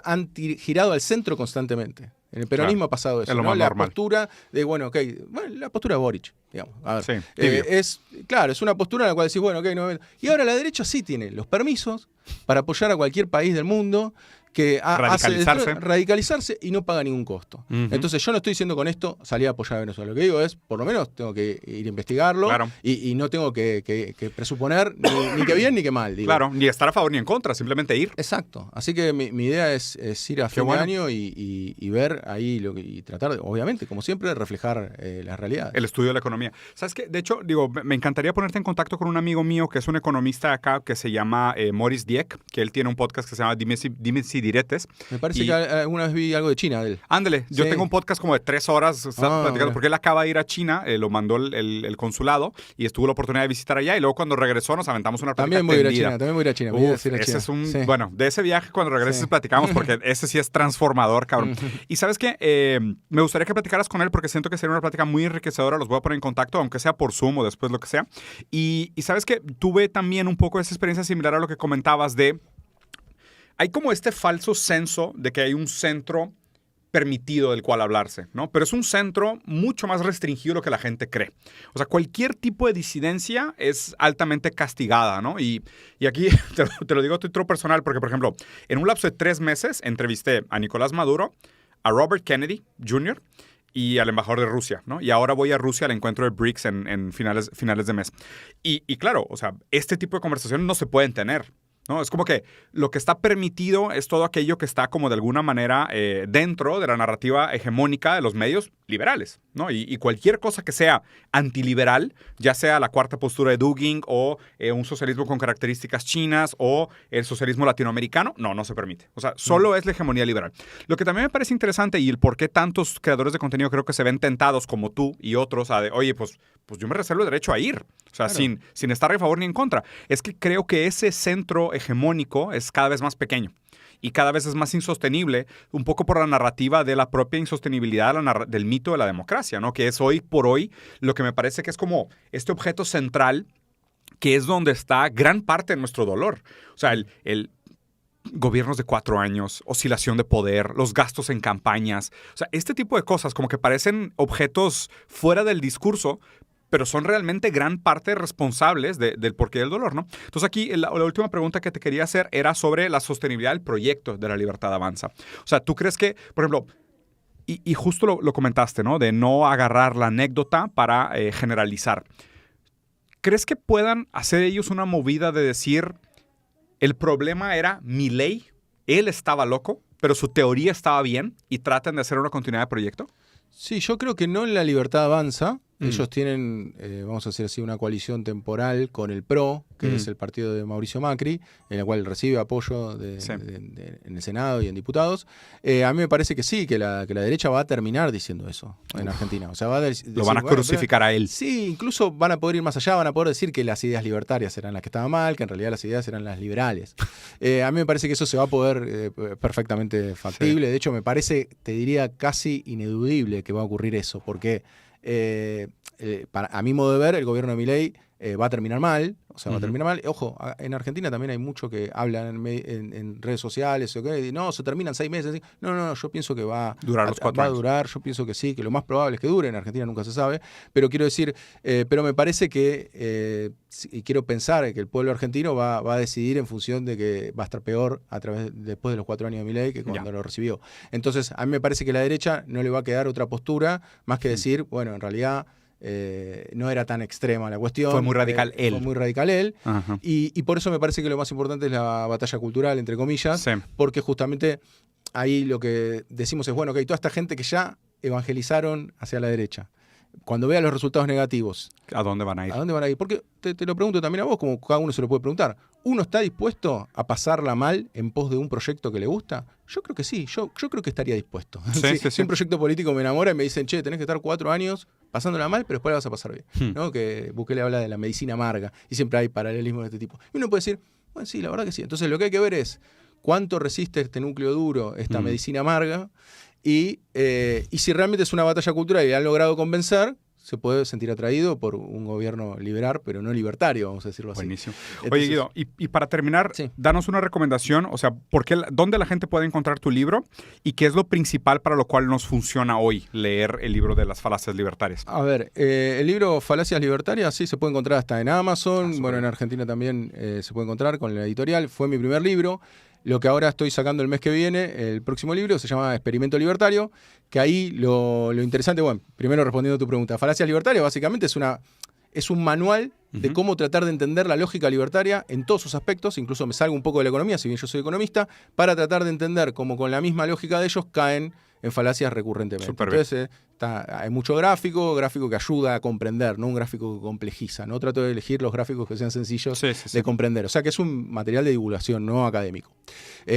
han girado al centro constantemente. En el peronismo ha pasado eso, ¿no? La postura de, la postura de Boric, digamos. A ver, es una postura en la cual decís, y ahora la derecha sí tiene los permisos para apoyar a cualquier país del mundo que radicalizarse y no paga ningún costo. Entonces yo no estoy diciendo con esto salir a apoyar a Venezuela. Lo que digo es, por lo menos tengo que ir a investigarlo y no tengo que presuponer ni que bien ni que mal. Digo. Claro, ni estar a favor ni en contra, simplemente ir. Exacto. Así que mi idea es ir a fin de año y ver ahí y tratar, obviamente, como siempre, de reflejar la realidad. El estudio de la economía. ¿Sabes qué? De hecho, me encantaría ponerte en contacto con un amigo mío que es un economista acá que se llama Maurice Dieck, que él tiene un podcast que se llama Dime si diretes. Me parece que alguna vez vi algo de China de él. Ándale, yo tengo un podcast como de 3 horas platicando, porque él acaba de ir a China, lo mandó el consulado y estuvo la oportunidad de visitar allá, y luego cuando regresó nos aventamos una plática También voy a ir a China. Ese es un... Bueno, de ese viaje cuando regreses platicamos, porque ese sí es transformador, cabrón. Y ¿sabes qué? Me gustaría que platicaras con él porque siento que sería una plática muy enriquecedora. Los voy a poner en contacto, aunque sea por Zoom o después lo que sea. Y ¿sabes qué? Tuve también un poco esa experiencia similar a lo que comentabas de... Hay como este falso senso de que hay un centro permitido del cual hablarse, ¿no? Pero es un centro mucho más restringido de lo que la gente cree. O sea, cualquier tipo de disidencia es altamente castigada, ¿no? Y aquí te lo digo a título personal porque, por ejemplo, en un lapso de 3 meses entrevisté a Nicolás Maduro, a Robert Kennedy Jr., y al embajador de Rusia, ¿no? Y ahora voy a Rusia al encuentro de BRICS en finales de mes. Y claro, o sea, este tipo de conversaciones no se pueden tener, ¿no? Es como que lo que está permitido es todo aquello que está como de alguna manera dentro de la narrativa hegemónica de los medios liberales, ¿no? Y cualquier cosa que sea antiliberal, ya sea la cuarta postura de Dugin o un socialismo con características chinas o el socialismo latinoamericano, no se permite. O sea, solo es la hegemonía liberal. Lo que también me parece interesante y el por qué tantos creadores de contenido creo que se ven tentados como tú y otros a de, oye, pues yo me reservo el derecho a ir. O sea, claro, sin estar a favor ni en contra. Es que creo que ese centro hegemónico es cada vez más pequeño y cada vez es más insostenible, un poco por la narrativa de la propia insostenibilidad del mito de la democracia, ¿no? Que es hoy por hoy lo que me parece que es como este objeto central que es donde está gran parte de nuestro dolor. O sea, el gobiernos de 4 años, oscilación de poder, los gastos en campañas. O sea, este tipo de cosas como que parecen objetos fuera del discurso, pero son realmente gran parte responsables del porqué del dolor, ¿no? Entonces aquí la última pregunta que te quería hacer era sobre la sostenibilidad del proyecto de La Libertad Avanza. O sea, ¿tú crees que, por ejemplo, y justo lo comentaste, ¿no? De no agarrar la anécdota para generalizar. ¿Crees que puedan hacer ellos una movida de decir, el problema era Milei, él estaba loco, pero su teoría estaba bien y tratan de hacer una continuidad de proyecto? Sí, yo creo que no en La Libertad Avanza. Ellos tienen, vamos a decir así, una coalición temporal con el PRO, que es el partido de Mauricio Macri, en la cual recibe apoyo en el Senado y en diputados. A mí me parece que sí, que la derecha va a terminar diciendo eso en Argentina. O sea, lo van a crucificar a él. Sí, incluso van a poder ir más allá, van a poder decir que las ideas libertarias eran las que estaban mal, que en realidad las ideas eran las liberales. A mí me parece que eso se va a poder perfectamente factible. Sí. De hecho, me parece, te diría, casi ineludible que va a ocurrir eso, porque a mi modo de ver, el gobierno de Milei va a terminar mal. O sea, va a terminar mal. Ojo, en Argentina también hay mucho que hablan en redes sociales. ¿Okay? No, se terminan 6 meses. No, yo pienso que va a durar. Yo pienso que sí, que lo más probable es que dure. En Argentina nunca se sabe. Pero quiero decir, pero me parece que, y quiero pensar que el pueblo argentino va a decidir en función de que va a estar peor después de los 4 años de Milei que cuando lo recibió. Entonces, a mí me parece que a la derecha no le va a quedar otra postura más que decir, bueno, en realidad no era tan extrema la cuestión. Fue muy radical él. Fue muy radical él. Y por eso me parece que lo más importante es la batalla cultural, entre comillas, porque justamente ahí lo que decimos es, bueno, que hay toda esta gente que ya evangelizaron hacia la derecha. cuando vea los resultados negativos, ¿a dónde van a ir? ¿A dónde van a ir? Porque te lo pregunto también a vos, como cada uno se lo puede preguntar. ¿Uno está dispuesto a pasarla mal en pos de un proyecto que le gusta? Yo creo que sí, yo creo que estaría dispuesto. Si un proyecto político me enamora y me dicen, che, tenés que estar 4 años pasándola mal, pero después la vas a pasar bien. ¿No? Que Bukele habla de la medicina amarga y siempre hay paralelismos de este tipo. Y uno puede decir, bueno, sí, la verdad que sí. Entonces lo que hay que ver es cuánto resiste este núcleo duro, esta medicina amarga, y si realmente es una batalla cultural y han logrado convencer, se puede sentir atraído por un gobierno liberal, pero no libertario, vamos a decirlo así. Buenísimo. Oye, Guido, y para terminar, danos una recomendación, o sea, ¿dónde la gente puede encontrar tu libro y qué es lo principal para lo cual nos funciona hoy leer el libro de las falacias libertarias? A ver, el libro Falacias Libertarias, sí, se puede encontrar hasta en Amazon, bueno, en Argentina también se puede encontrar con la editorial, fue mi primer libro. Lo que ahora estoy sacando el mes que viene, el próximo libro, se llama Experimento Libertario, que ahí lo interesante, bueno, primero respondiendo a tu pregunta, Falacias Libertarias básicamente es un manual de cómo tratar de entender la lógica libertaria en todos sus aspectos, incluso me salgo un poco de la economía, si bien yo soy economista, para tratar de entender cómo con la misma lógica de ellos caen en falacias recurrentemente. Entonces hay mucho gráfico que ayuda a comprender, no un gráfico que complejiza. No trato de elegir los gráficos que sean sencillos de comprender. O sea que es un material de divulgación, no académico.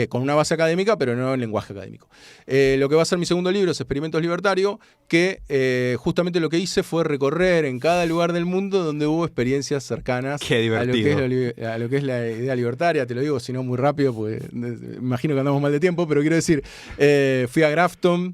Con una base académica, pero no en lenguaje académico. Lo que va a ser mi segundo libro es Experimentos Libertarios, que justamente lo que hice fue recorrer en cada lugar del mundo donde hubo experiencias cercanas a lo que es la idea libertaria. Te lo digo, si no muy rápido, porque me imagino que andamos mal de tiempo, pero quiero decir, fui a Grafton.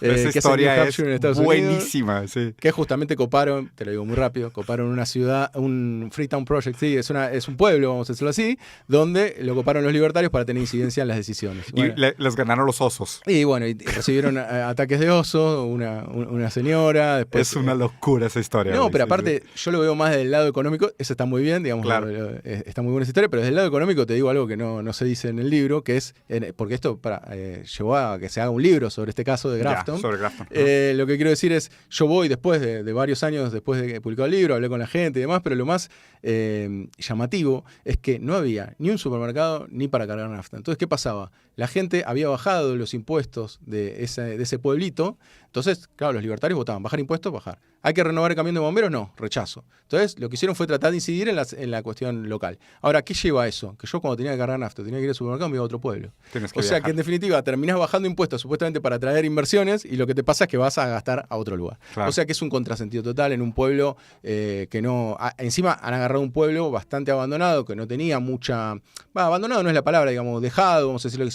Esa historia es buenísima. Sí. Que justamente coparon, te lo digo muy rápido, coparon una ciudad, un Freetown Project, sí, es un pueblo, vamos a decirlo así, donde lo coparon los libertarios para tener incidencia en las decisiones. Bueno, y les ganaron los osos. Y bueno, y recibieron ataques de oso, una señora. Después, es una locura esa historia. No, pero aparte, yo lo veo más del lado económico, eso está muy bien, digamos, claro. Está muy buena esa historia, pero desde el lado económico te digo algo que no se dice en el libro, que es, porque esto llevó a que se haga un libro sobre este caso de Grafton. Sobre Grafton. Lo que quiero decir es, yo voy después de varios años después de que publicado el libro, hablé con la gente y demás, pero lo más llamativo es que no había ni un supermercado ni para cargar nafta. Entonces, ¿qué pasaba? La gente había bajado los impuestos de ese pueblito, entonces, claro, los libertarios votaban, bajar impuestos, bajar. ¿Hay que renovar el camión de bomberos? No, rechazo. Entonces, lo que hicieron fue tratar de incidir en la cuestión local. Ahora, ¿qué lleva a eso? Que yo cuando tenía que cargar nafta, tenía que ir al supermercado, me iba a otro pueblo. O sea, que en definitiva terminás bajando impuestos supuestamente para atraer inversiones y lo que te pasa es que vas a gastar a otro lugar. Claro. O sea que es un contrasentido total en un pueblo que no... Encima han agarrado un pueblo bastante abandonado, que no tenía mucha... abandonado no es la palabra, digamos, dejado, vamos a decirlo,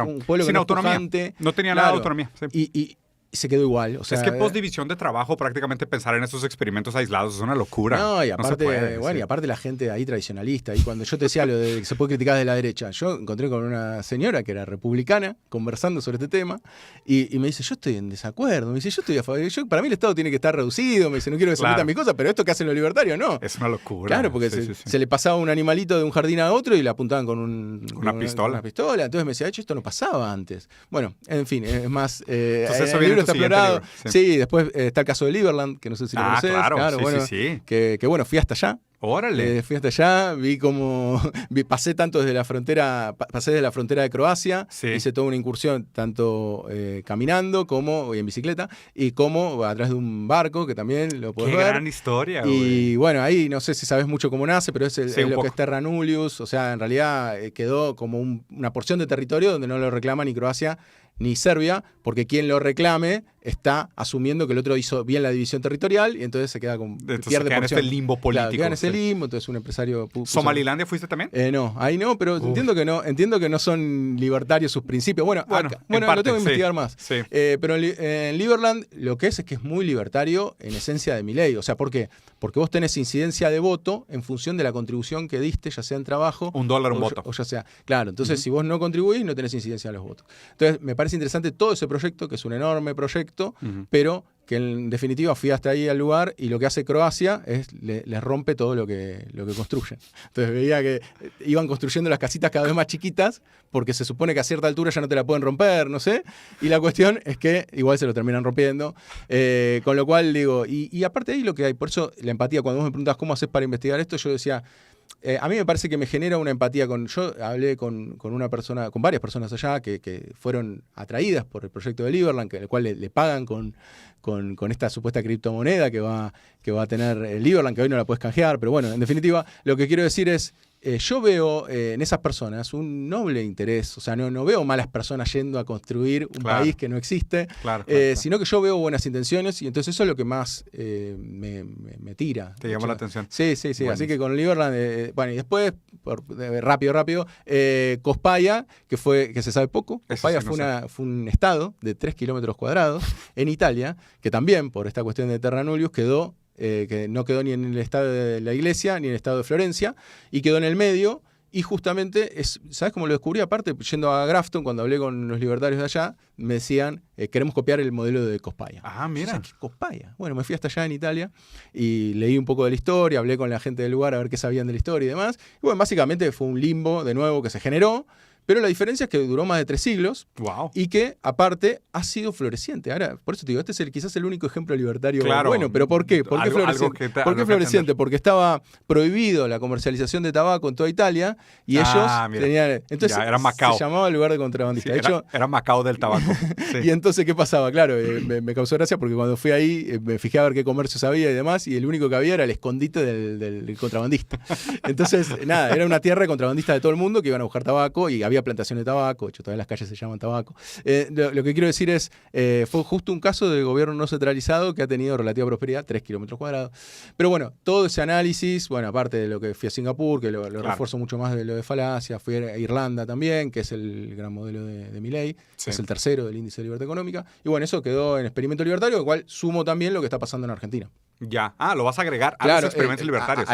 un pueblo sin que autonomía. No tenía nada de autonomía. Sí. Y se quedó igual. O sea, es que post-división de trabajo, prácticamente pensar en estos experimentos aislados es una locura. No, y aparte, y aparte la gente ahí tradicionalista. Y cuando yo te decía lo de que se puede criticar de la derecha, yo encontré con una señora que era republicana conversando sobre este tema y me dice, yo estoy en desacuerdo. Me dice, yo estoy a favor. Para mí el Estado tiene que estar reducido. Me dice, no quiero que se metan mis cosas, pero esto que hacen los libertarios, no. Es una locura. Claro, porque se le pasaba un animalito de un jardín a otro y le apuntaban con una pistola. Entonces me decía, esto no pasaba antes. Bueno, en fin, es más, entonces el libro está explorado. Libro. Sí, después está el caso de Liberland, que no sé si lo conocés. Claro, sí. Que bueno, fui hasta allá. Órale. Fui hasta allá, vi cómo pasé tanto desde la frontera, pasé de la frontera de Croacia, hice toda una incursión tanto caminando como en bicicleta y como a través de un barco que también lo podés ver. Qué gran historia, Y bueno, ahí no sé si sabes mucho cómo nace, pero es lo que es Terra Nullius, o sea, en realidad quedó como una porción de territorio donde no lo reclama ni Croacia ni Serbia, porque quien lo reclame está asumiendo que el otro hizo bien la división territorial y entonces se queda con pierde en este limbo político. Claro, queda en ese limbo, entonces un empresario ¿Somalilandia fuiste también? No, ahí no, pero entiendo que no son libertarios sus principios. Bueno, lo tengo que investigar más. Sí. Pero en Liberland lo que es que es muy libertario en esencia de Milei. O sea, ¿por qué? Porque vos tenés incidencia de voto en función de la contribución que diste, ya sea en trabajo. $1 un voto. O ya sea, claro, entonces si vos no contribuís, no tenés incidencia en los votos. Entonces, me parece interesante todo ese proyecto, que es un enorme proyecto, pero que en definitiva fui hasta ahí al lugar y lo que hace Croacia es les rompe todo lo que construyen. Entonces veía que iban construyendo las casitas cada vez más chiquitas porque se supone que a cierta altura ya no te la pueden romper, no sé, y la cuestión es que igual se lo terminan rompiendo, con lo cual digo, y aparte de ahí lo que hay, por eso la empatía, cuando vos me preguntas cómo haces para investigar esto, yo decía, a mí me parece que me genera una empatía yo hablé con una persona, con varias personas allá que fueron atraídas por el proyecto de Liberland, el cual le pagan con esta supuesta criptomoneda que va a tener Liberland, que hoy no la puedes canjear, pero bueno, en definitiva, lo que quiero decir es, yo veo en esas personas un noble interés, o sea, no veo malas personas yendo a construir un país que no existe, sino que yo veo buenas intenciones y entonces eso es lo que más me tira. Te llama la atención. Sí, bueno. Así que con Liberland, bueno, y después, rápido, Cospaya, que se sabe poco, Cospaya fue un estado de 3 kilómetros cuadrados en Italia, que también, por esta cuestión de Terra Nullius, que no quedó ni en el estado de la Iglesia ni en el estado de Florencia y quedó en el medio y justamente, ¿sabes cómo lo descubrí? Aparte, yendo a Grafton, cuando hablé con los libertarios de allá, me decían, queremos copiar el modelo de Cospaya. Ah, mira. ¿Qué Cospaya? Bueno, me fui hasta allá en Italia y leí un poco de la historia, hablé con la gente del lugar a ver qué sabían de la historia y demás. Y bueno, básicamente fue un limbo de nuevo que se generó. Pero la diferencia es que duró más de 3 siglos y que, aparte, ha sido floreciente. Ahora, por eso te digo, este es quizás el único ejemplo libertario bueno. ¿Pero por qué? ¿Por qué floreciente? ¿Por qué floreciente? Porque estaba prohibido la comercialización de tabaco en toda Italia y ellos tenían... Entonces, era Macao. Se llamaba lugar de contrabandista. Sí, era Macao del tabaco. Sí. Y entonces, ¿qué pasaba? Claro, me causó gracia porque cuando fui ahí me fijé a ver qué comercios había y demás, y el único que había era el escondite del contrabandista. Entonces, nada, era una tierra de contrabandistas de todo el mundo que iban a buscar tabaco y había plantación de tabaco, de hecho todavía las calles se llaman tabaco. Lo que quiero decir es, fue justo un caso de gobierno no centralizado que ha tenido relativa prosperidad, 3 kilómetros cuadrados. Pero bueno, todo ese análisis, bueno, aparte de lo que fui a Singapur, que lo refuerzo mucho más de lo de falacia, fui a Irlanda también, que es el gran modelo de Milei, es el tercero del índice de libertad económica, y bueno, eso quedó en experimento libertario, igual sumo también lo que está pasando en Argentina. Ya. Lo vas a agregar a los experimentos libertarios.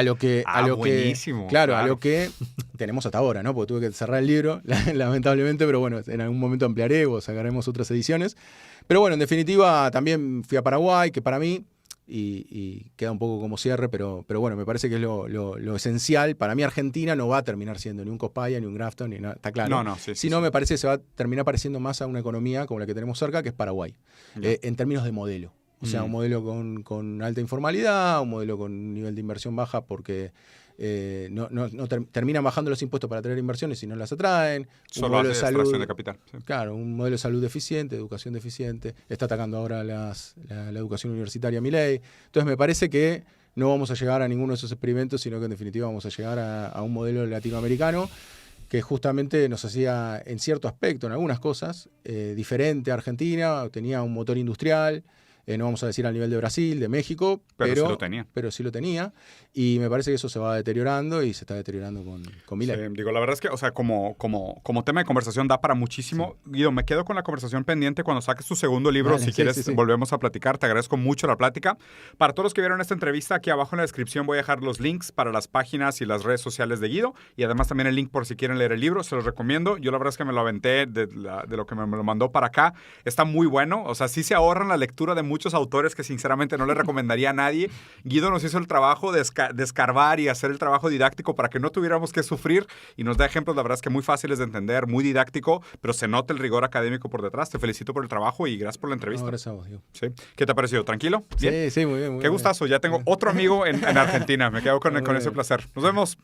Buenísimo. Claro, a lo que tenemos hasta ahora, ¿no? Porque tuve que cerrar el libro, lamentablemente, pero bueno, en algún momento ampliaré o sacaremos otras ediciones. Pero bueno, en definitiva, también fui a Paraguay, que para mí, y queda un poco como cierre, pero bueno, me parece que es lo esencial. Para mí Argentina no va a terminar siendo ni un Cospaya, ni un Grafton, ni nada, está claro. Sino me parece que se va a terminar pareciendo más a una economía como la que tenemos cerca, que es Paraguay, en términos de modelo. O sea, un modelo con alta informalidad, un modelo con un nivel de inversión baja porque terminan bajando los impuestos para atraer inversiones y no las atraen. Solo un modelo de salud de capital. Sí. Claro, un modelo de salud deficiente, educación deficiente. Está atacando ahora la educación universitaria Milei. Entonces me parece que no vamos a llegar a ninguno de esos experimentos, sino que en definitiva vamos a llegar a un modelo latinoamericano que justamente nos hacía, en cierto aspecto, en algunas cosas, diferente a Argentina, tenía un motor industrial. No vamos a decir al nivel de Brasil, de México, pero sí lo tenía. Y me parece que eso se va deteriorando y se está deteriorando con Milei. Sí, digo, la verdad es que, o sea, como tema de conversación da para muchísimo. Sí. Guido, me quedo con la conversación pendiente cuando saques tu segundo libro. Si quieres, volvemos a platicar. Te agradezco mucho la plática. Para todos los que vieron esta entrevista, aquí abajo en la descripción voy a dejar los links para las páginas y las redes sociales de Guido. Y además también el link por si quieren leer el libro. Se los recomiendo. Yo la verdad es que me lo aventé de lo que me lo mandó para acá. Está muy bueno. O sea, sí se ahorran la lectura de muchos autores que sinceramente no le recomendaría a nadie. Guido nos hizo el trabajo de escarbar y hacer el trabajo didáctico para que no tuviéramos que sufrir y nos da ejemplos, la verdad es que muy fáciles de entender, muy didáctico, pero se nota el rigor académico por detrás. Te felicito por el trabajo y gracias por la entrevista. Gracias a vos, Diego. Sí. ¿Qué te ha parecido? ¿Tranquilo? ¿Bien? Sí, muy bien. Qué gustazo. Ya tengo otro amigo en Argentina. Me quedo con ese placer. Nos vemos.